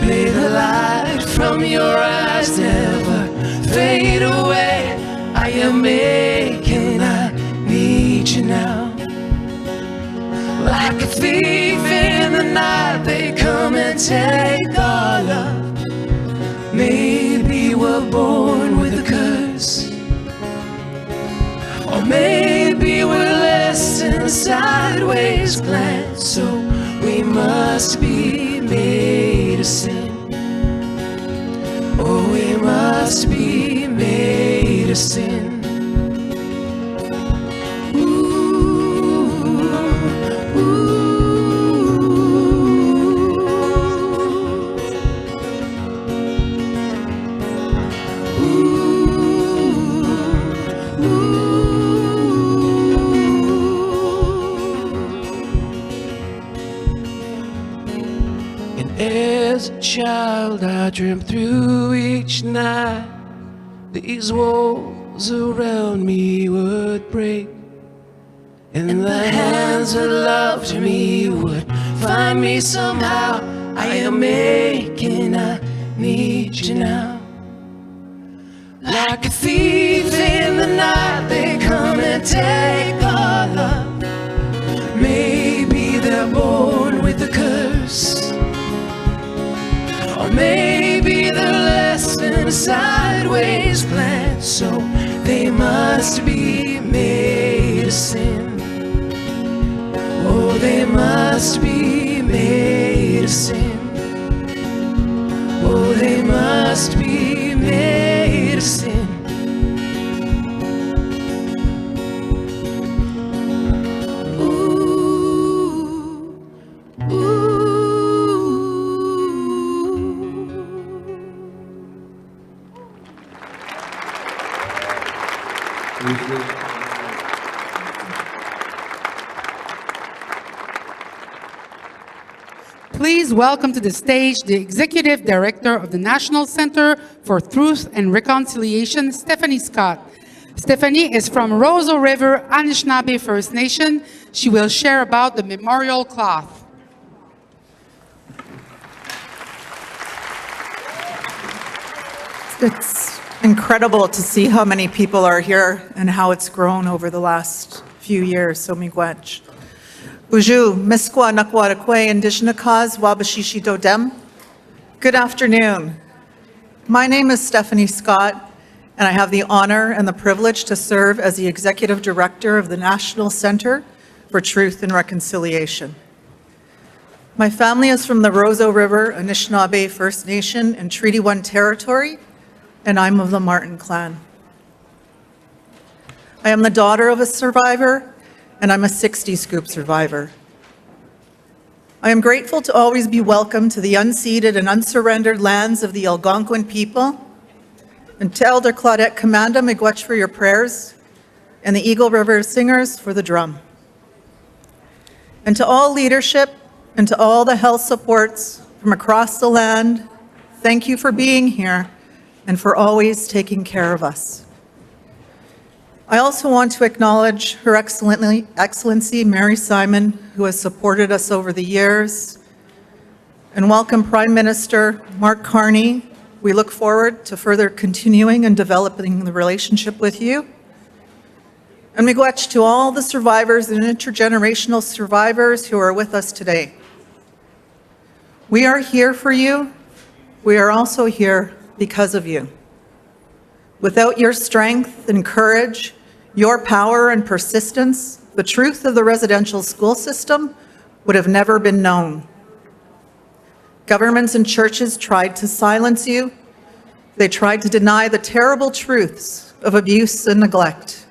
May the light from your eyes never fade away. I am aching, I need you now. Like a thief in the night, they come and take our love. Maybe we're born with a curse, or maybe we're less than a sideways glance, so we must be made of sin. Oh, we must be made of sin. as a child I dreamt through each night these walls around me would break, and the hands that loved me would find me somehow. I am aching, I need you now. Like a thief in the night, they come and take our love. Maybe they're born with a curse, or maybe they're less than a sideways plan, so they must be made of sin. Oh, they must be made of sin. Oh, they must be made of sin. Please welcome to the stage the Executive Director of the National Center for Truth and Reconciliation, Stephanie Scott. Stephanie is from Roseau River Anishinaabe First Nation. She will share about the memorial cloth. It's incredible to see how many people are here and how it's grown over the last few years. So miigwech. Uju, Miskwa Nakwarakwe, Indigenous Wabashishi Dodem. Good afternoon. My name is Stephanie Scott, and I have the honor and the privilege to serve as the Executive Director of the National Center for Truth and Reconciliation. My family is from the Roseau River Anishinaabe First Nation in Treaty 1 territory, and I'm of the Martin clan. I am the daughter of a survivor, and I'm a 60 Scoop survivor. I am grateful to always be welcome to the unceded and unsurrendered lands of the Algonquin people, and to Elder Claudette Commanda miigwech for your prayers, and the Eagle River Singers for the drum. And to all leadership and to all the health supports from across the land, thank you for being here and for always taking care of us. I also want to acknowledge Her Excellency Mary Simon, who has supported us over the years, and welcome Prime Minister Mark Carney. We look forward to further continuing and developing the relationship with you. And miigwech to all the survivors and intergenerational survivors who are with us today. We are here for you. We are also here because of you. Without your strength and courage, your power and persistence, the truth of the residential school system would have never been known. Governments and churches tried to silence you. They tried to deny the terrible truths of abuse and neglect.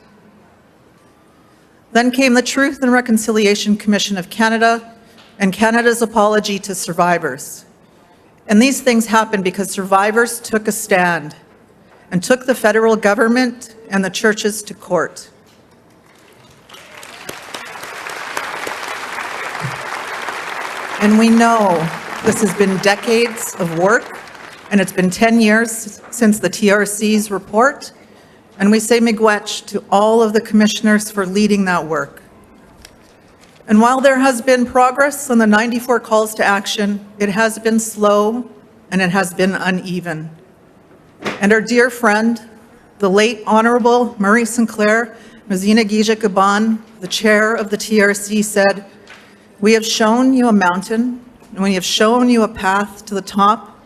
Then came the Truth and Reconciliation Commission of Canada and Canada's apology to survivors. And these things happened because survivors took a stand and took the federal government and the churches to court. And we know this has been decades of work, and it's been 10 years since the TRC's report, and we say miigwech to all of the commissioners for leading that work. And while there has been progress on the 94 calls to action, it has been slow and it has been uneven. And our dear friend, the late Honorable Murray Sinclair Mazina Gija Gaban, the chair of the TRC, said, "We have shown you a mountain, and we have shown you a path to the top,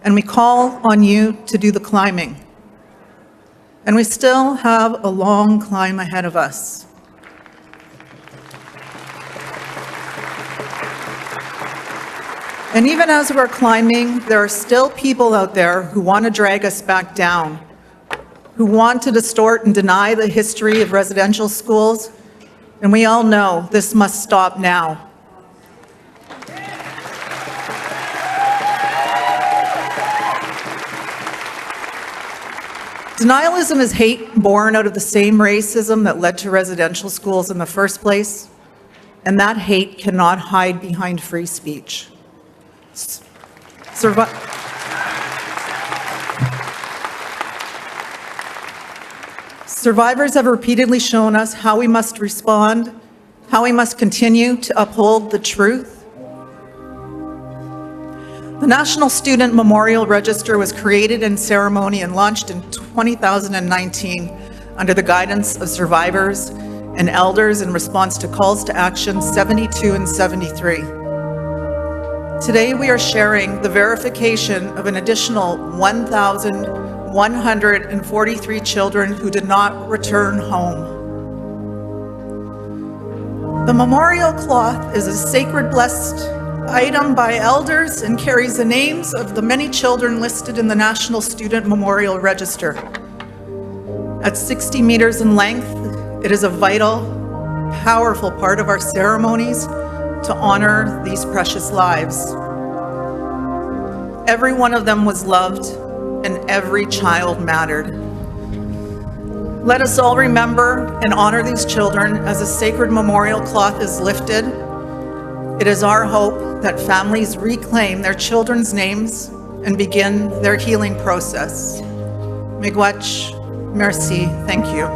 and we call on you to do the climbing." And we still have a long climb ahead of us. And even as we're climbing, there are still people out there who want to drag us back down, who want to distort and deny the history of residential schools, and we all know this must stop now. Denialism is hate born out of the same racism that led to residential schools in the first place, and that hate cannot hide behind free speech. Survivors have repeatedly shown us how we must respond, how we must continue to uphold the truth. The National Student Memorial Register was created in ceremony and launched in 2019 under the guidance of survivors and elders in response to calls to action 72 and 73. Today we are sharing the verification of an additional 1,143 children who did not return home. The memorial cloth is a sacred blessed item by elders and carries the names of the many children listed in the National Student Memorial Register. At 60 meters in length, it is a vital, powerful part of our ceremonies to honor these precious lives. Every one of them was loved, and every child mattered. Let us all remember and honor these children as a sacred memorial cloth is lifted. It is our hope that families reclaim their children's names and begin their healing process. Miigwech, merci, thank you.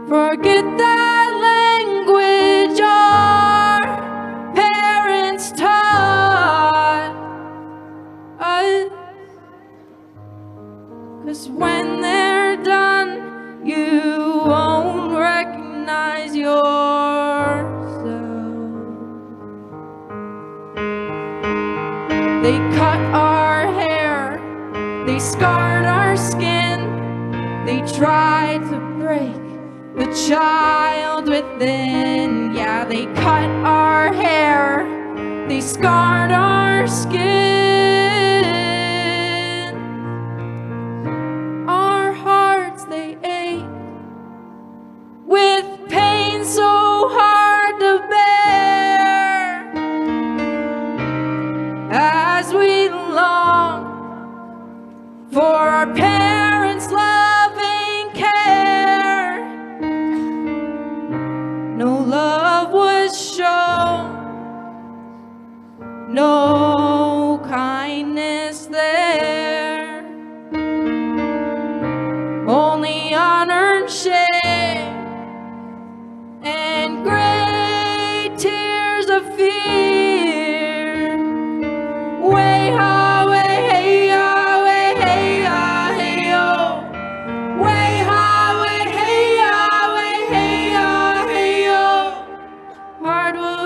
Forget that language our parents taught us. 'Cause when they're done, you won't recognize yourself. They cut our hair, they scarred our skin, they tried to break the child within. Yeah, they cut our hair, they scarred our skin. Our hearts, they ache with pain so hard to bear, as we long for our parents' loving care. No love was shown, no kindness there, only unearned shame and great tears of fear. Way ha, way hey ya, way hey ya, hey yo. Way ha, way hey ya, way hey ya, hey yo. Hardwood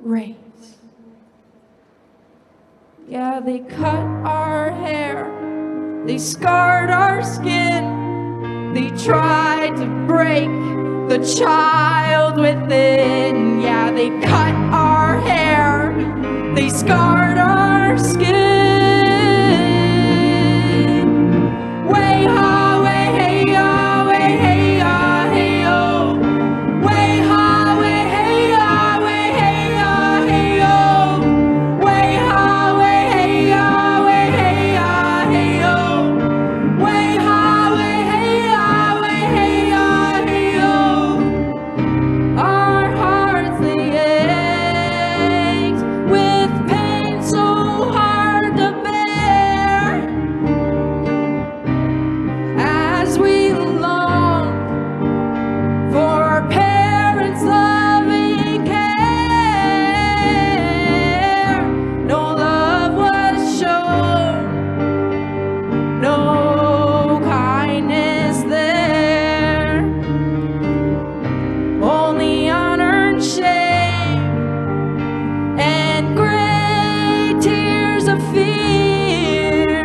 race. Yeah, they cut our hair, they scarred our skin, they tried to break the child within. Yeah, they cut our hair, they scarred our skin. Way ha, way hey ya, way hey ya, hey yo. Way ha, way hey ya, way hey ya, hey yo. Way ha, way hey ya, way hey ya, hey yo. Way ha, way hey ya, way hey ya, hey yo. Our hearts they ached with pain so hard to bear, as we long for parents' loving care. No love was shown, no kindness there, only unearned shame and great tears of fear.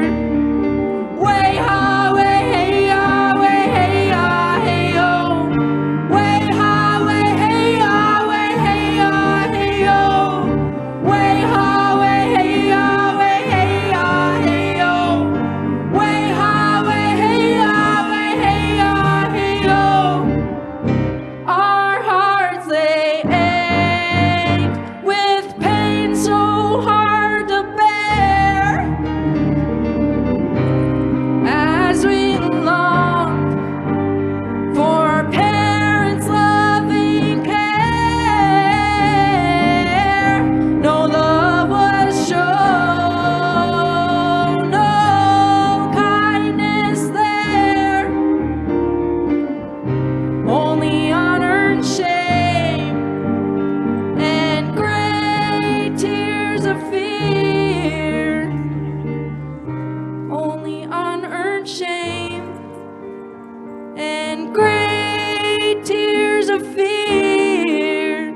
Way ha, way hey ya, way hey ya, hey yo. Way ha, way hey ya, way hey ya, hey yo. Way ha, way hey ya, way hey ya, hey yo. Way ha, way hey ya, way hey ya, hey yo. Our hearts they ached with pain so hard to bear, as we longed for parents' loving care. No love was shown, no kindness there, only unearned shame and great tears of fear. Only unearned shame and great tears of fear.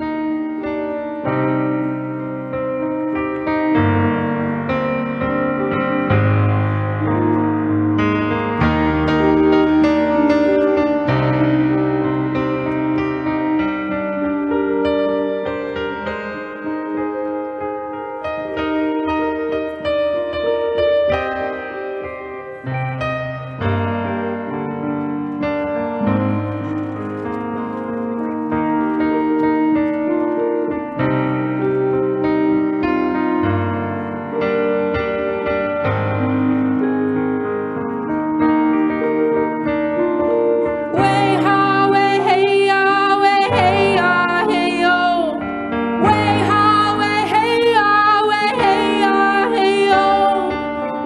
Way ha, way hey ya, way hey ya, hey yo. Way ha, way hey ya, way hey ya, hey yo.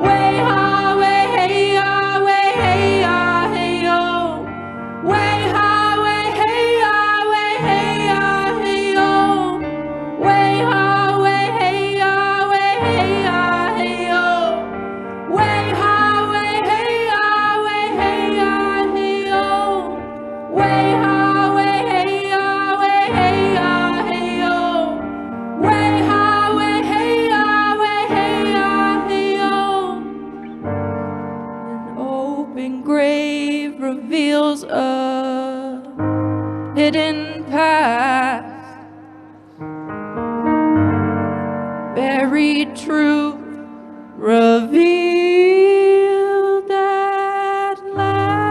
Way ha, way hey ya, way hey ya, hey yo. Way ha, way hey ya, way hey ya, hey yo. Way ha, way hey ya, way hey ya, hey yo. Way ha, way hey ya, way hey ya, hey yo. Way ha, way hey ya, way hey ya, hey yo. Way ha, way hey ya, way hey ya, hey yo. An open grave reveals a hidden past. Buried truth revealed at last.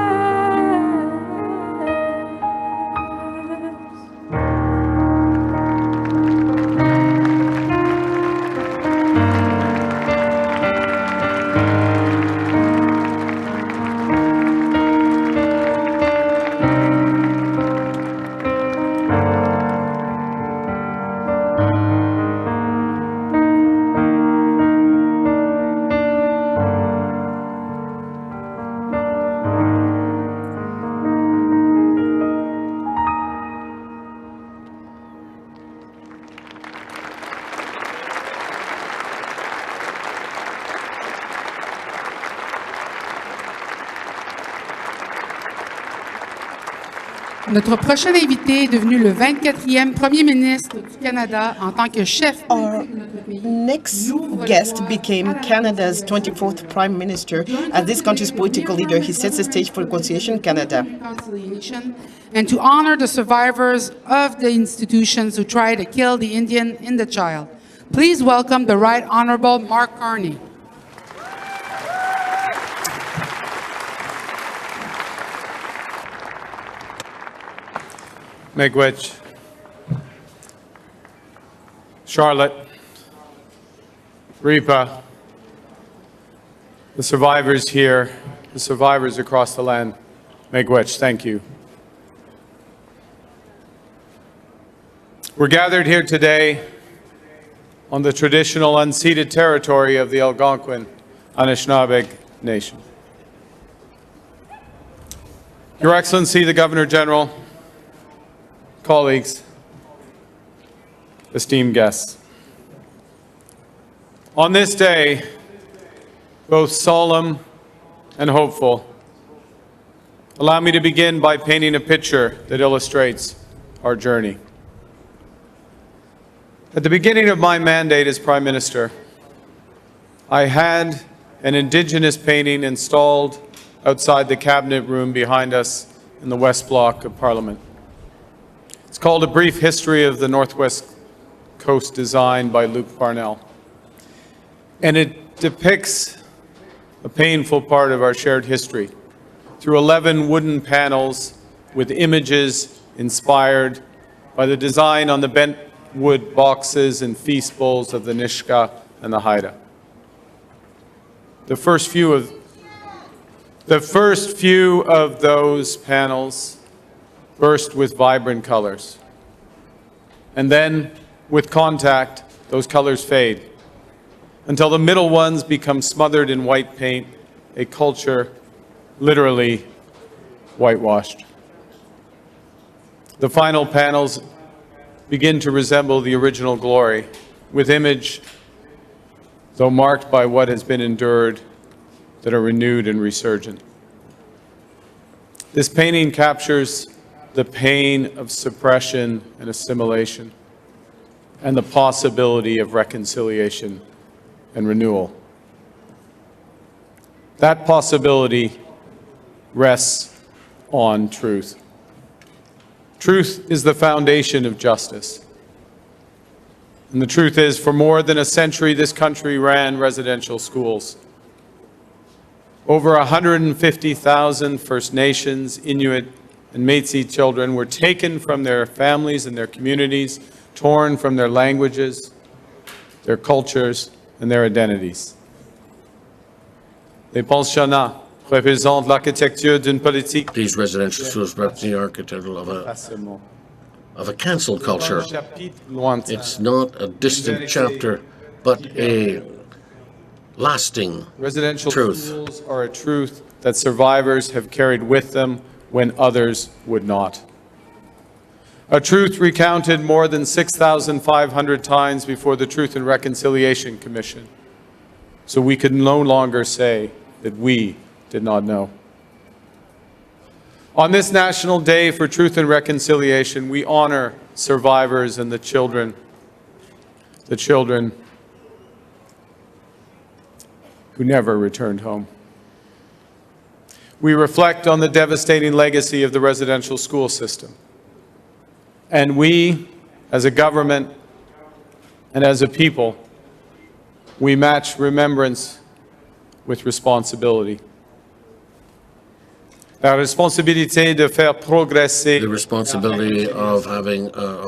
Notre prochain invité est devenu le 24e Premier ministre du Canada en tant que chef. Our next guest became Canada's 24th Prime Minister. As this country's political leader, he sets the stage for Reconciliation Canada. And to honor the survivors of the institutions who tried to kill the Indian and the child. Please welcome the Right Honorable Mark Carney. Miigwech, Charlotte, Ripa, the survivors here, the survivors across the land, Miigwech, thank you. We're gathered here today on the traditional unceded territory of the Algonquin Anishinaabe Nation. Your Excellency, the Governor General, colleagues, esteemed guests. On this day, both solemn and hopeful, allow me to begin by painting a picture that illustrates our journey. At the beginning of my mandate as Prime Minister, I had an Indigenous painting installed outside the Cabinet room behind us in the West Block of Parliament. It's called A Brief History of the Northwest Coast, designed by Luke Parnell. And it depicts a painful part of our shared history through 11 wooden panels with images inspired by the design on the bent wood boxes and feast bowls of the Nishka and the Haida. The first few of those panels burst with vibrant colors. And then, with contact, those colors fade until the middle ones become smothered in white paint, a culture literally whitewashed. The final panels begin to resemble the original glory, with image, though marked by what has been endured, that are renewed and resurgent. This painting captures the pain of suppression and assimilation, and the possibility of reconciliation and renewal. That possibility rests on truth. Truth is the foundation of justice. And the truth is, for more than a century, this country ran residential schools. Over 150,000 First Nations, Inuit and Métis children were taken from their families and their communities, torn from their languages, their cultures, and their identities. Les pensionnats représentent l'architecture d'une politique. These residential schools represent the architecture of a cancel culture. It's not a distant chapter, but a lasting residential truth. Schools are a truth that survivors have carried with them when others would not. A truth recounted more than 6,500 times before the Truth and Reconciliation Commission, so we could no longer say that we did not know. On this National Day for Truth and Reconciliation, we honor survivors and the children who never returned home. We reflect on the devastating legacy of the residential school system. And we, as a government and as a people, we match remembrance with responsibility. La responsabilité de faire progresser. The responsibility of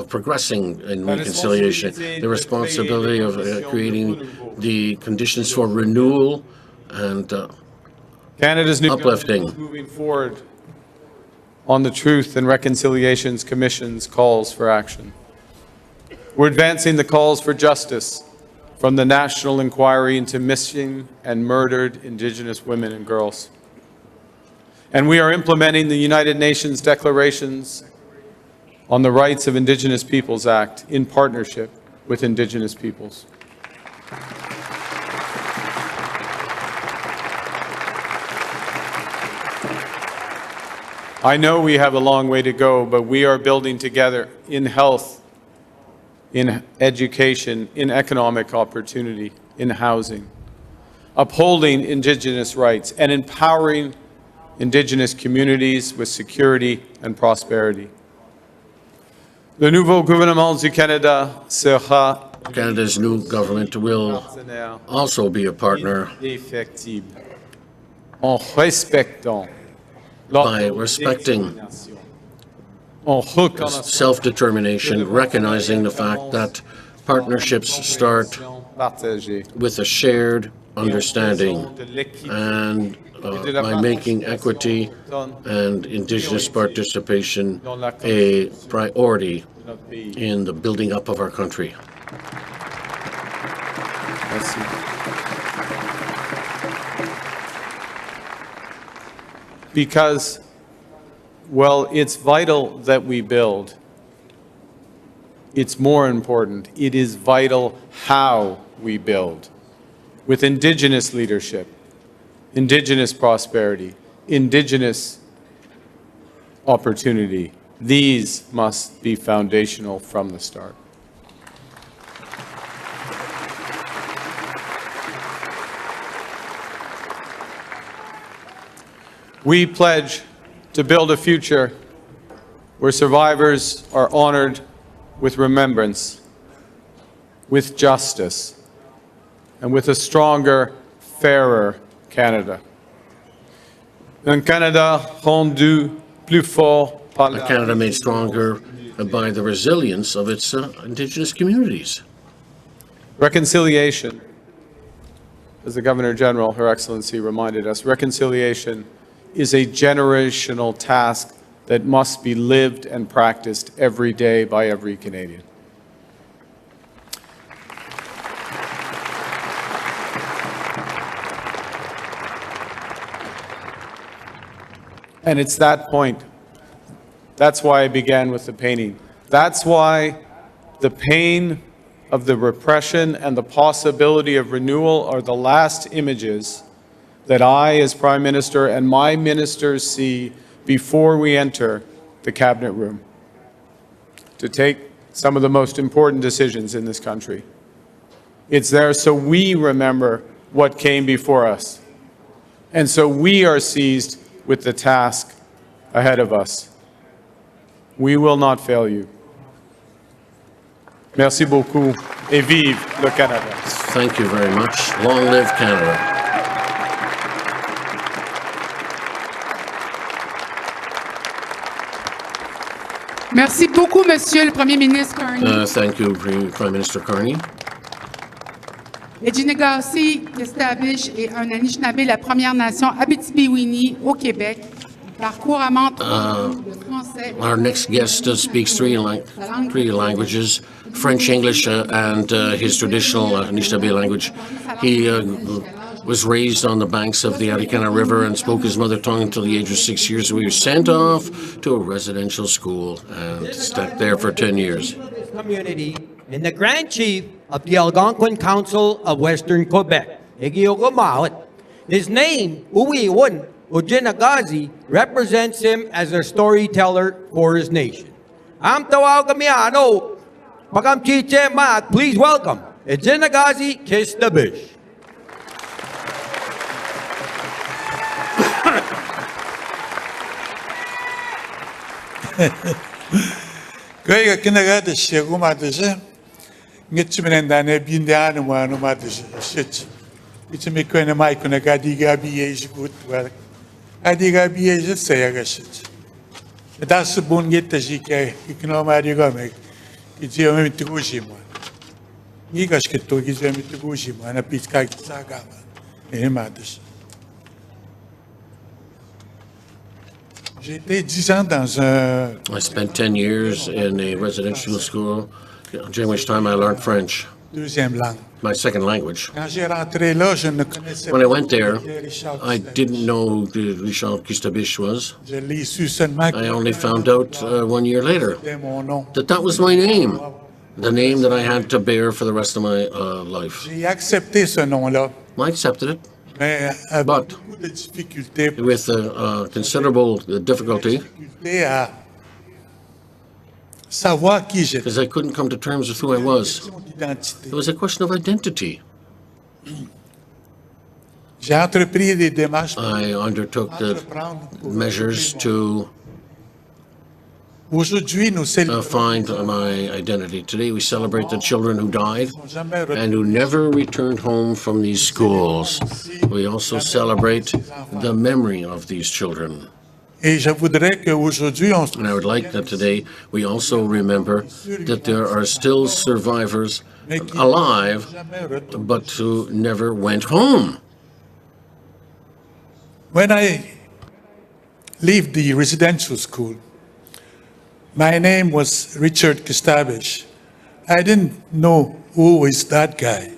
progressing in reconciliation, the responsibility of creating the conditions for renewal and Canada's new uplifting. government is moving forward on the Truth and Reconciliation Commission's calls for action. We're advancing the calls for justice from the National Inquiry into Missing and Murdered Indigenous Women and Girls. And we are implementing the United Nations Declarations on the Rights of Indigenous Peoples Act in partnership with Indigenous peoples. I know we have a long way to go, but we are building together in health, in education, in economic opportunity, in housing, upholding Indigenous rights and empowering Indigenous communities with security and prosperity. Le nouveau gouvernement du Canada sera Canada's new government will also be a partner en respectant by respecting self-determination, recognizing the fact that partnerships start with a shared understanding and by making equity and Indigenous participation a priority in the building up of our country. Because, well, it's vital that we build. It's more important. It is vital how we build. With Indigenous leadership, Indigenous prosperity, Indigenous opportunity. These must be foundational from the start. We pledge to build a future where survivors are honored with remembrance, with justice, and with a stronger, fairer Canada. Un Canada rendu plus fort par A Canada made stronger by the resilience of its Indigenous communities. Reconciliation, as the Governor General, Her Excellency, reminded us, reconciliation is a generational task that must be lived and practiced every day by every Canadian. And it's that point. That's why I began with the painting. That's why the pain of the repression and the possibility of renewal are the last images that I, as Prime Minister, and my ministers see before we enter the Cabinet room to take some of the most important decisions in this country. It's there so we remember what came before us, and so we are seized with the task ahead of us. We will not fail you. Merci beaucoup, et vive le Canada. Thank you very much. Long live Canada. Merci beaucoup, Monsieur le Premier ministre Carney. Thank you, Prime Minister Carney. Inuit est un Anishinaabe, la Première Nation Abitibi-Winnie au Québec. Par couramment le français. Our next guest speaks three languages, French, English, and his traditional Anishinaabe language. He was raised on the banks of the Arikana River and spoke his mother tongue until the age of 6 years. We were sent off to a residential school and stuck there for 10 years. Community and the Grand Chief of the Algonquin Council of Western Quebec. His name, Uwiwun Ujinagazi, represents him as a storyteller for his nation. Please welcome Ujinagazi Kistabish. Kaya kinagada siya kumadasa. Ngitsumenen dane bindahan mo ano madasa shit. Itsumi ko na mai ko nagadiga biye gut war. Adiga biye saya gashit. Das bun getta jike ikno mariga me. Itio me tugushi mo. Igash ke to gize me tugushi mo na piska saga. Madasa. I spent 10 years in a residential school, during which time I learned French, my second language. When I went there, I didn't know who Richard Kistabish was. I only found out 1 year later that that was my name, the name that I had to bear for the rest of my life. I accepted it. But with considerable difficulty, because I couldn't come to terms with who I was. It was a question of identity. I undertook the measures to find my identity. Today we celebrate the children who died and who never returned home from these schools. We also celebrate the memory of these children. And I would like that today we also remember that there are still survivors alive, but who never went home. When I left the residential school, my name was Richard Kistabish. I didn't know who is that guy.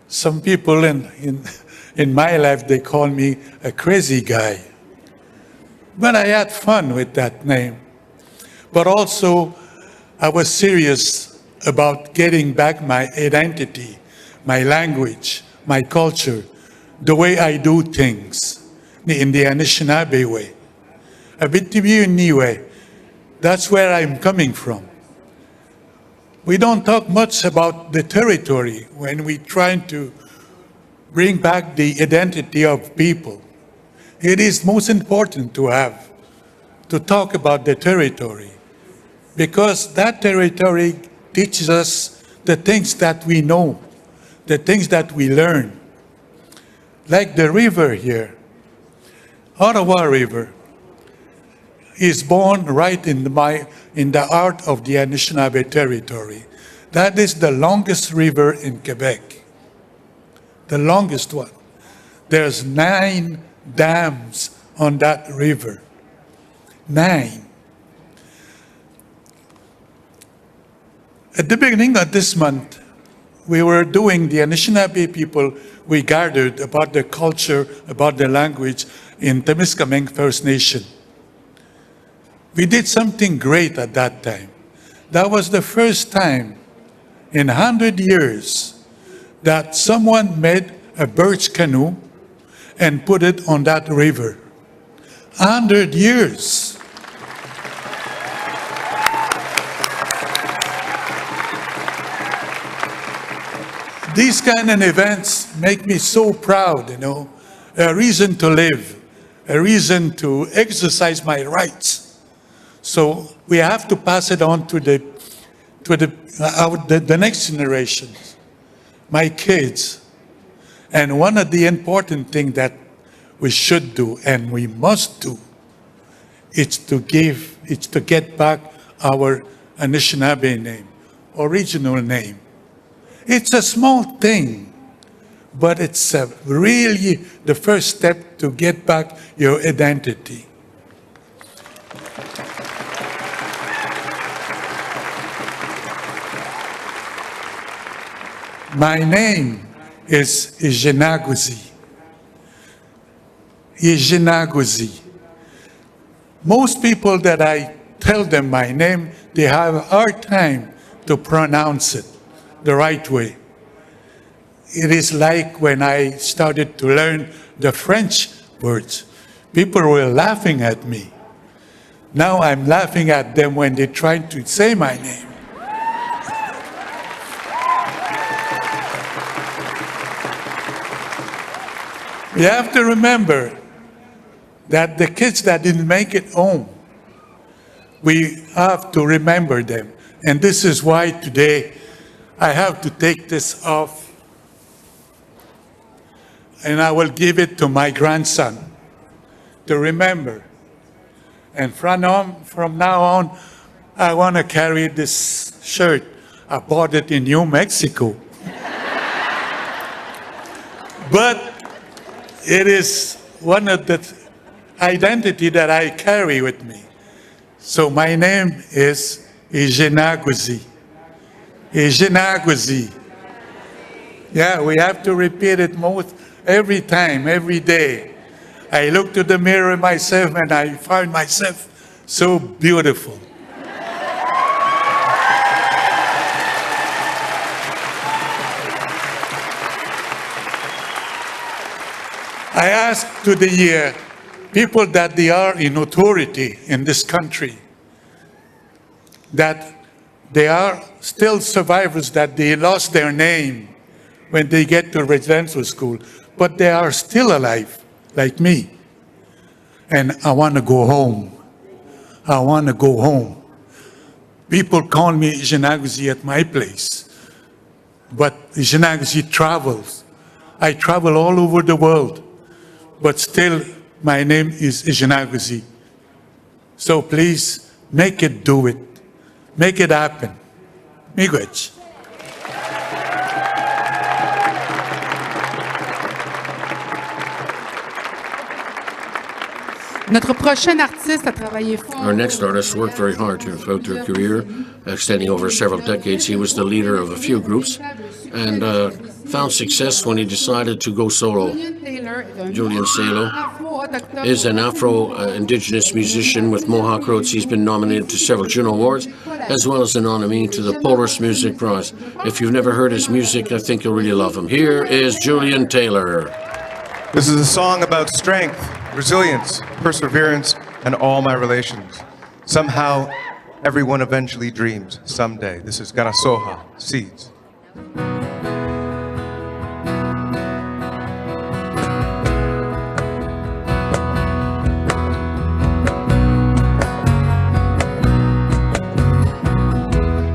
Some people in my life, they call me a crazy guy. But I had fun with that name. But also, I was serious about getting back my identity, my language, my culture, the way I do things, in the Anishinaabe way. A Abitibi way. That's where I'm coming from. We don't talk much about the territory when we're trying to bring back the identity of people. It is most important to talk about the territory, because that territory teaches us the things that we know, the things that we learn. Like the river here, Ottawa River, is born right in the heart of the Anishinaabe territory. That is the longest river in Quebec, the longest one. There's 9 dams on that river. 9. At the beginning of this month, we were doing the Anishinaabe people, we gathered about their culture, about their language in Temiskaming First Nation. We did something great at that time. That was the first time in 100 years that someone made a birch canoe and put it on that river. 100 years. These kind of events make me so proud, a reason to live, a reason to exercise my rights. So we have to pass it on to the next generations, my kids. And one of the important things that we should do and we must do is to get back our Anishinaabe name, original name. It's a small thing, but it's really the first step to get back your identity. My name is Ijenaguzi. Ijenaguzi. Most people that I tell them my name, they have a hard time to pronounce it the right way. It is like when I started to learn the French words. People were laughing at me. Now I'm laughing at them when they try to say my name. You have to remember that the kids that didn't make it home, we have to remember them. And this is why today I have to take this off and I will give it to my grandson to remember. And from now on, I want to carry this shirt. I bought it in New Mexico. But it is one of the identity that I carry with me. So my name is Ijenaguzi. Ijenaguzi. Yeah, we have to repeat it every time, every day. I look to the mirror myself and I find myself so beautiful. I ask to the people that they are in authority in this country, that they are still survivors, that they lost their name when they get to residential school, but they are still alive, like me. And I want to go home. I want to go home. People call me Inuit at my place, but Inuit travels. I travel all over the world, but still my name is Inuit. So please, make it do it. Make it happen. Miigwech. Notre prochain artiste a travaillé fort. Our next artist worked very hard throughout their career, extending over several decades. He was the leader of a few groups and found success when he decided to go solo. Julian Taylor is an Afro-Indigenous musician with Mohawk roots. He's been nominated to several Juno Awards, as well as a nominee to the Polaris Music Prize. If you've never heard his music, I think you'll really love him. Here is Julian Taylor. This is a song about strength, resilience, perseverance, and all my relations. Somehow, everyone eventually dreams someday. This is Ganasoha, Seeds.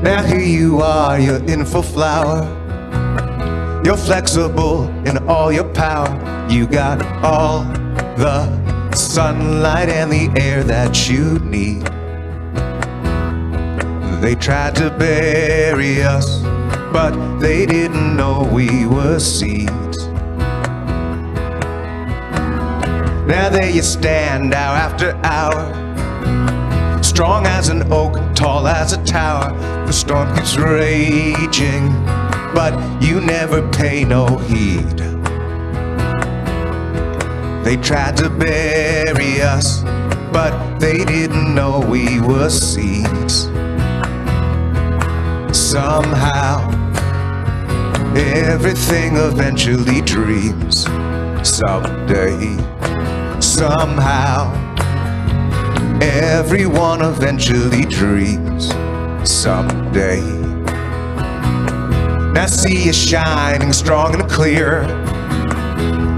Now here you are, you're in full flower. You're flexible in all your power. You got all the sunlight and the air that you need. They tried to bury us, but they didn't know we were seeds. Now there you stand hour after hour, strong as an oak, tall as a tower. The storm keeps raging, but you never pay no heed. They tried to bury us, but they didn't know we were seeds. Somehow, everything eventually dreams. Someday, somehow, everyone eventually dreams. Someday. Now see you shining strong and clear.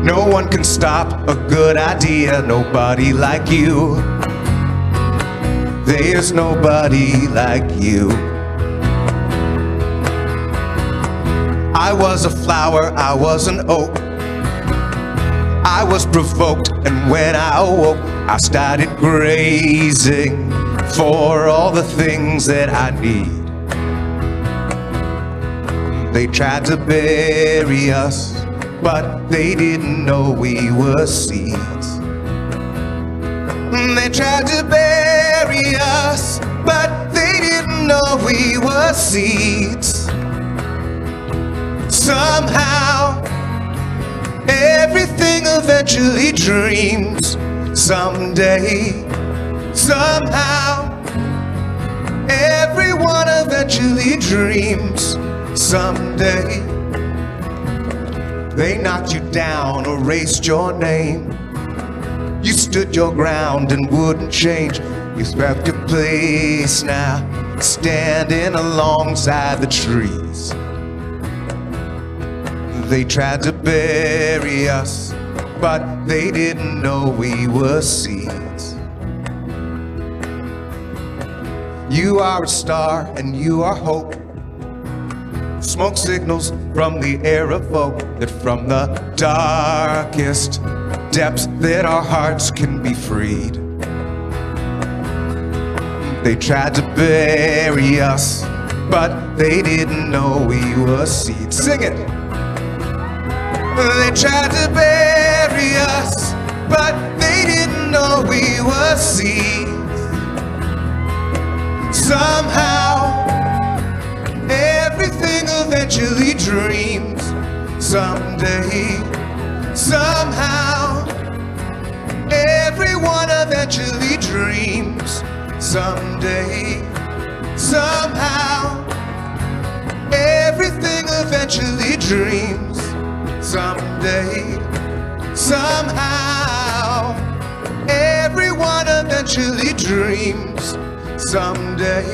No one can stop a good idea. Nobody like you. There's nobody like you. I was a flower, I was an oak. I was provoked, and when I awoke, I started grazing for all the things that I need. They tried to bury us, but they didn't know we were seeds. They tried to bury us, but they didn't know we were seeds. Somehow, everything eventually dreams. Someday, somehow, everyone eventually dreams. Someday, they knocked you down, erased your name. You stood your ground and wouldn't change. You swept your place now, standing alongside the trees. They tried to bury us, but they didn't know we were seeds. You are a star and you are hope. Smoke signals from the air evoke that from the darkest depths that our hearts can be freed. They tried to bury us, but they didn't know we were seeds. Sing it! They tried to bury us, but they didn't know we were seeds. Somehow, everything eventually dreams. Someday, somehow, everyone eventually dreams. Someday, somehow, everything eventually dreams. Someday, Somehow, everyone eventually dreams someday.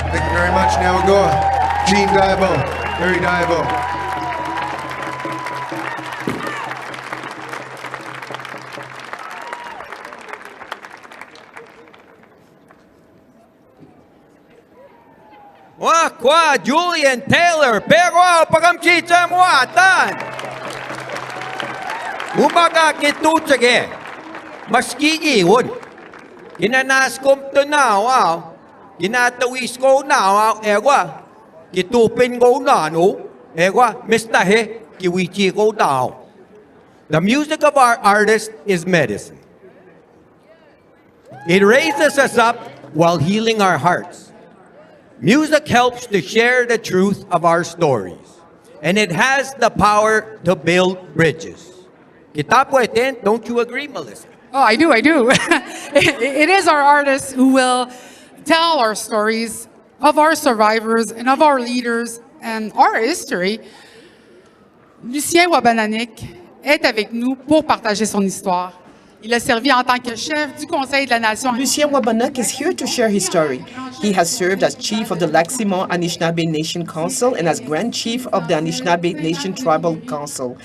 Thank you very much. Now we'll go Jean Diabo, Mary Diabo. Kwa Julian Taylor, pero pagamchicha mo atan. Umaga kitutsage, maski iwon. Ginanaskom to now, ginatawis ko now, egwa. Kitupin ko na, no? Egwa, mistahe, kiwichi ko now. The music of our artist is medicine. It raises us up while healing our hearts. Music helps to share the truth of our stories, and it has the power to build bridges. Don't you agree, Melissa? Oh, I do. It is our artists who will tell our stories of our survivors and of our leaders and our history. Lucien Wabananik est avec nous pour partager son histoire. Il a servi en tant que chef du Conseil de la Nation. Lucien Wabanauk is here to share his story. He has served as chief of the Lac-Simon Anishinaabe Nation Council and as Grand Chief of the Anishinaabe Nation Tribal Council.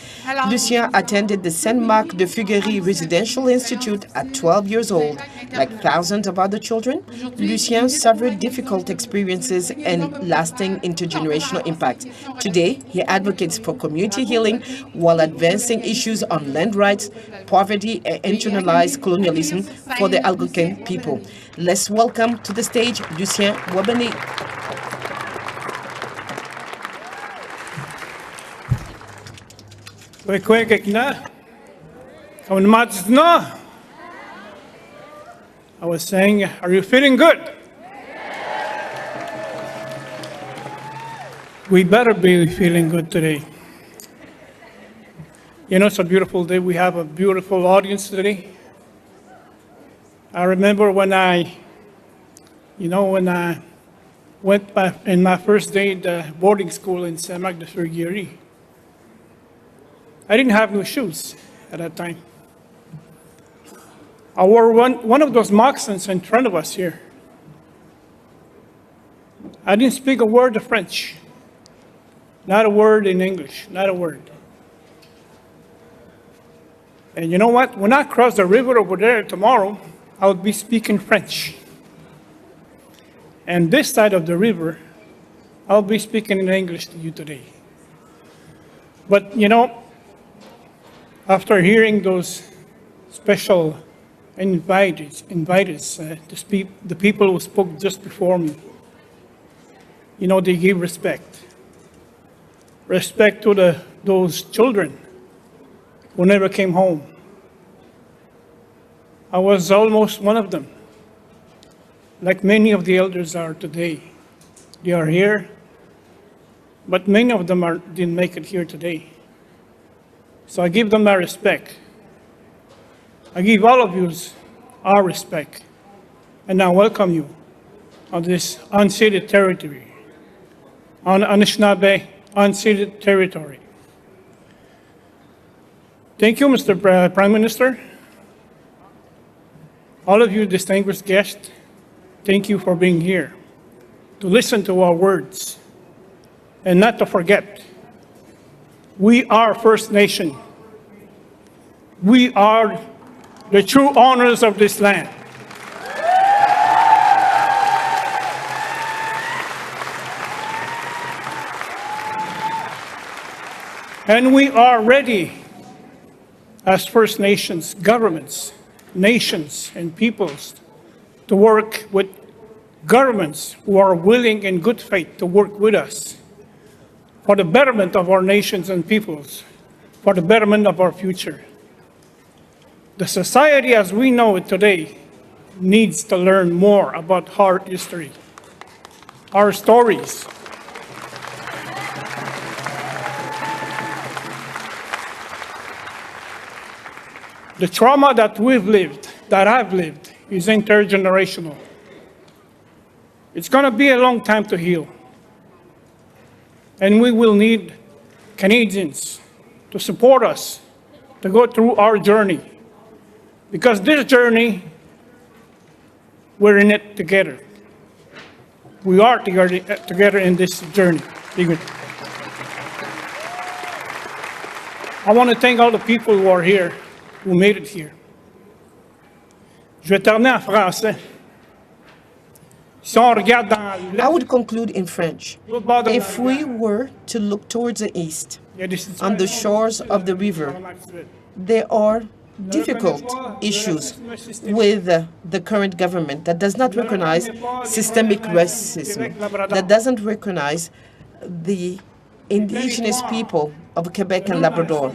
Lucien attended the Saint-Marc de Fuguery Residential Institute at 12 years old. Like thousands of other children, Lucien suffered difficult experiences and lasting intergenerational impact. Today, he advocates for community healing while advancing issues on land rights, poverty, and internalized colonialism for the Algonquin people. Let's welcome to the stage Lucien Wabanauk. I was saying, are you feeling good? We better be feeling good today. You know, it's a beautiful day. We have a beautiful audience today. I remember when I went back in my first day at the boarding school in Saint-Marc de Fuguery. I didn't have no shoes at that time. I wore one of those moccasins in front of us here. I didn't speak a word of French. Not a word in English, not a word. And you know what? When I cross the river over there tomorrow, I'll be speaking French. And this side of the river, I'll be speaking in English to you today. But you know, after hearing those special invitees, the people who spoke just before me, you know, they give respect. Respect to those children who never came home. I was almost one of them, like many of the elders are today. They are here, but many of them didn't make it here today. So I give them my respect. I give all of you our respect, and I welcome you on this unceded territory, on Anishinaabe unceded territory. Thank you, Mr. Prime Minister. All of you distinguished guests, thank you for being here to listen to our words and not to forget. We are First Nation. We are the true owners of this land. And we are ready as First Nations governments, nations, and peoples to work with governments who are willing in good faith to work with us for the betterment of our nations and peoples, for the betterment of our future. The society as we know it today needs to learn more about our history, our stories. The trauma that we've lived, that I've lived, is intergenerational. It's going to be a long time to heal. And we will need Canadians to support us to go through our journey. Because this journey, we're in it together. We are together in this journey. I want to thank all the people who are here, who made it here. Je vais terminer en français. Si on regarde dans I would conclude in French. If we were to look towards the east, on the shores of the river, there are difficult issues with the current government that does not recognize systemic racism, that doesn't recognize the indigenous people of Quebec and Labrador,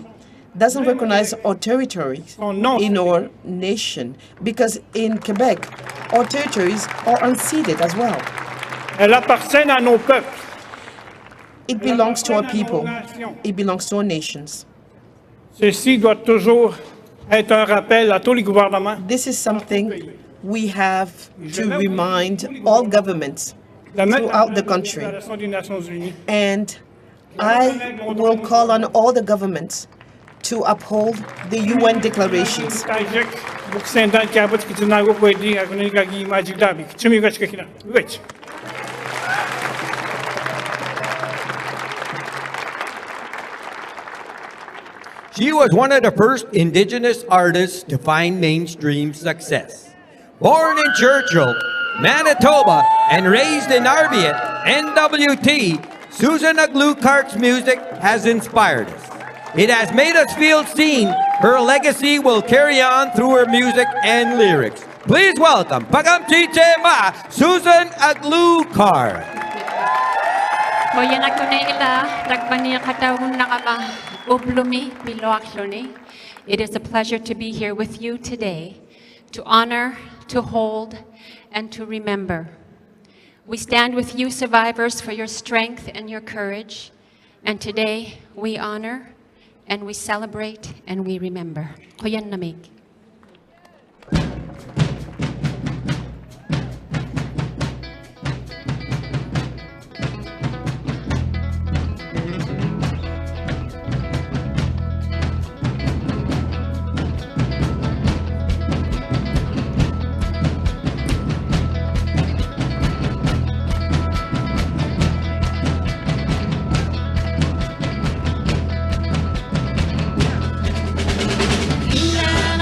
doesn't recognize our territories in our nation, because in Quebec, our territories are unceded as well. Elles appartiennent à nos peuples. It belongs to our people. It belongs to our nations. Ceci doit toujours être un rappel à tous les gouvernements. This is something we have to remind all governments throughout the country. And I will call on all the governments to uphold the UN declarations. She was one of the first Indigenous artists to find mainstream success. Born in Churchill, Manitoba, and raised in Arviat, NWT, Susan Aglukark's music has inspired us. It has made us feel seen. Her legacy will carry on through her music and lyrics. Please welcome Pagamchiche-ma, Susan Aglukark. It is a pleasure to be here with you today, to honor, to hold, and to remember. We stand with you, survivors, for your strength and your courage. And today we honor and we celebrate and we remember. Hoyan namig. Inland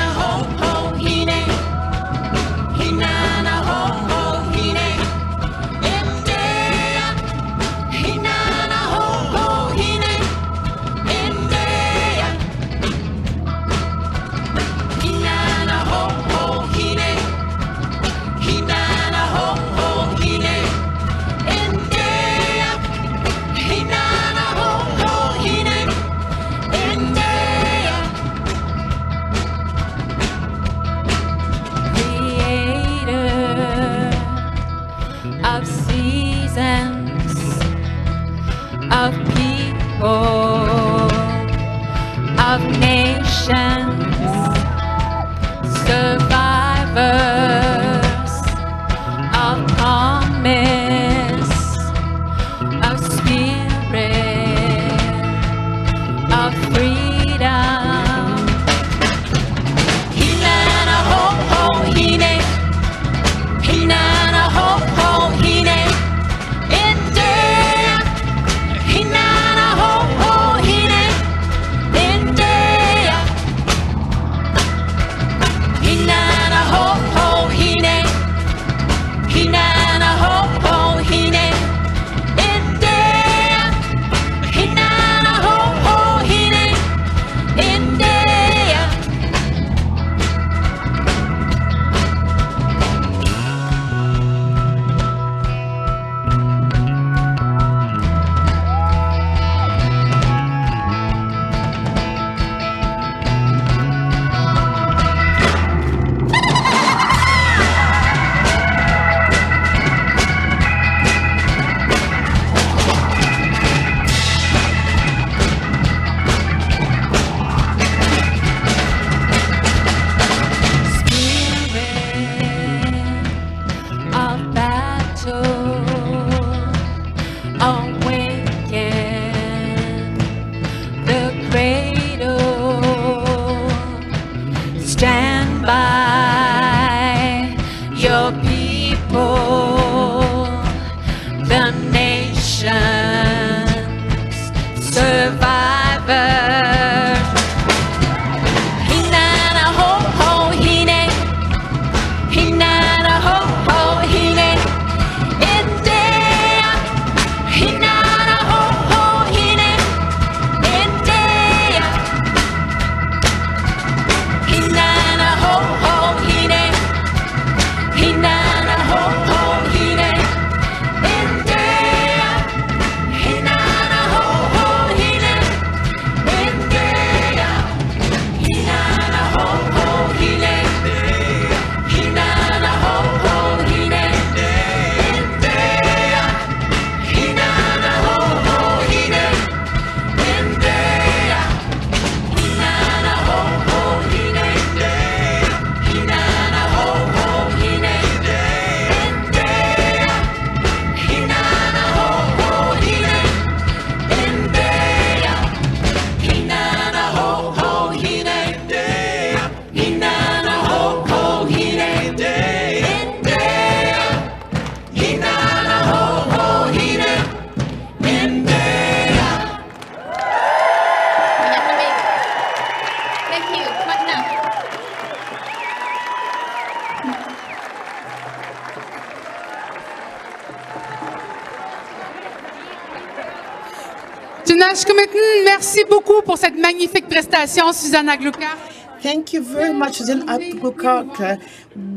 Merci beaucoup pour cette magnifique prestation, Susan Aglukark. Thank you very much, Susan Aglukark.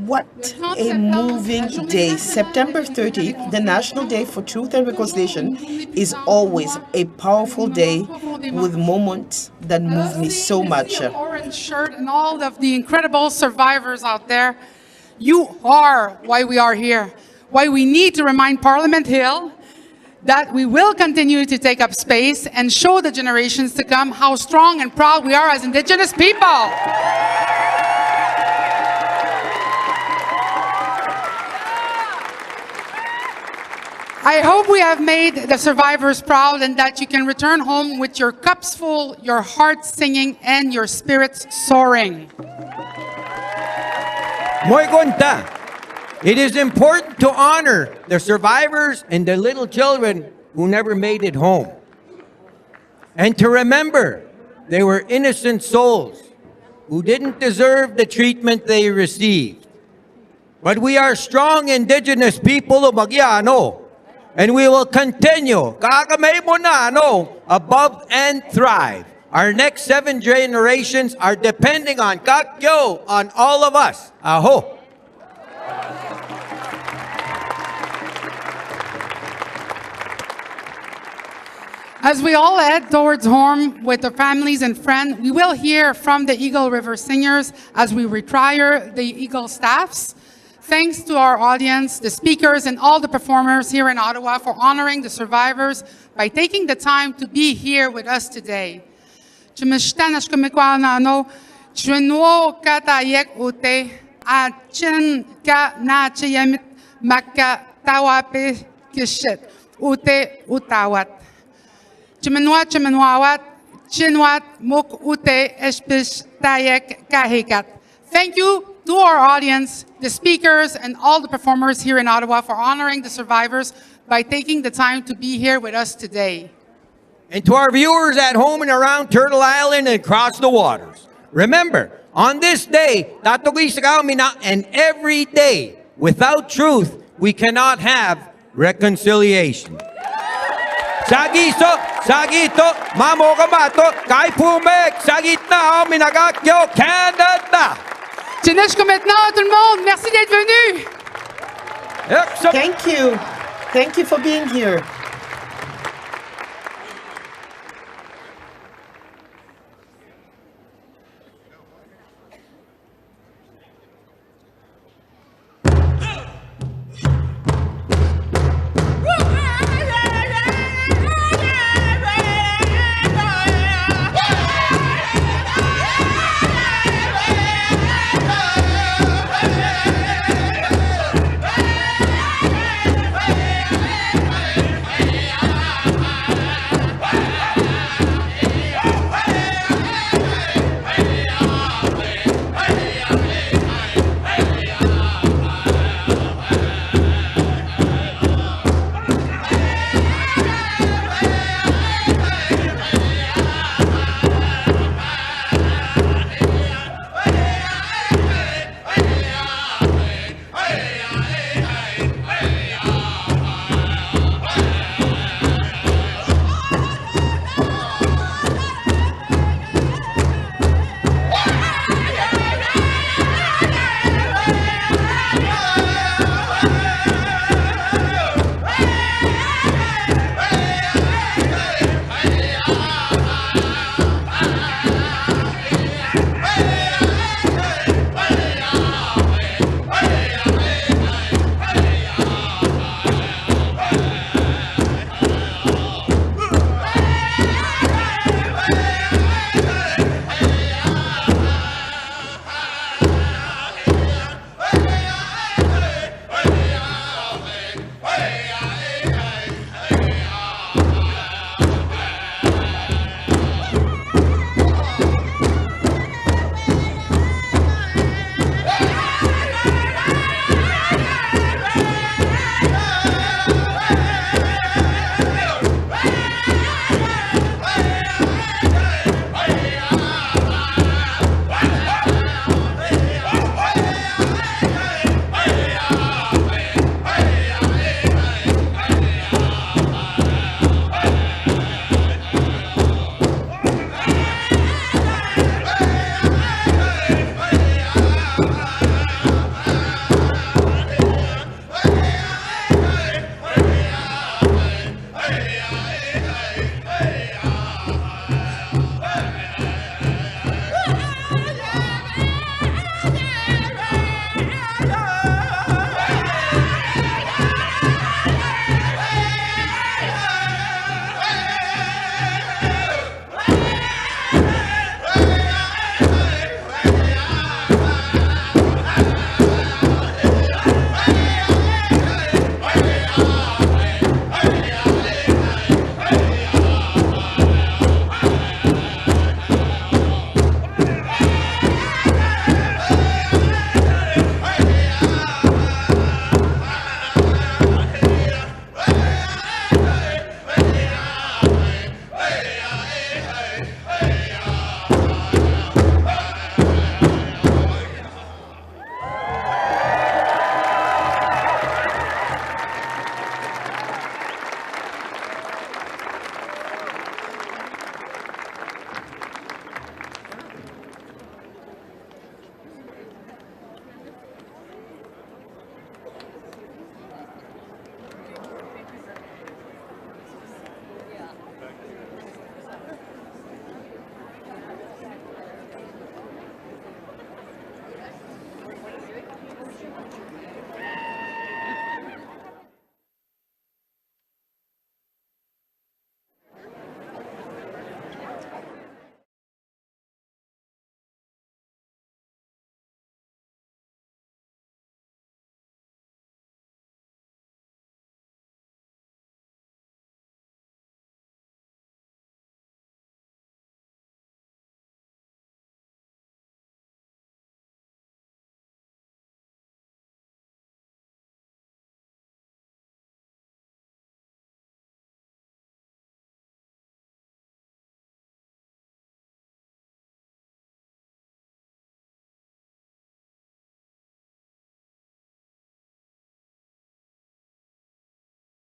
What a moving day. September 30th, the National Day for Truth and Reconciliation, is always a powerful day with moments that move me so much. Orange shirt and all of the incredible survivors out there. You are why we are here, why we need to remind Parliament Hill that we will continue to take up space and show the generations to come how strong and proud we are as Indigenous people. I hope we have made the survivors proud and that you can return home with your cups full, your hearts singing, and your spirits soaring. Muy gunta. It is important to honor the survivors and the little children who never made it home. And to remember they were innocent souls who didn't deserve the treatment they received. But we are strong Indigenous people of Magyano, and we will continue above and thrive. Our next 7 generations are depending on Kakyo, on all of us. Aho. As we all head towards home with our families and friends, we will hear from the Eagle River Singers as we retire the Eagle staffs. Thanks to our audience, the speakers, and all the performers here in Ottawa for honoring the survivors by taking the time to be here with us today. Chimenwat, Chimenwawat, Chinwat, Muk Ute, Espish, Tayek, Kahikat. Thank you to our audience, the speakers, and all the performers here in Ottawa for honoring the survivors by taking the time to be here with us today. And to our viewers at home and around Turtle Island and across the waters, remember, on this day, and every day, without truth, we cannot have reconciliation. Sagito, Mamo Kamato, Kai Pumek, Sagitna, Minagakyo, Canada. Jusqu'à maintenant, tout le monde, merci d'être venu. Thank you. Thank you for being here.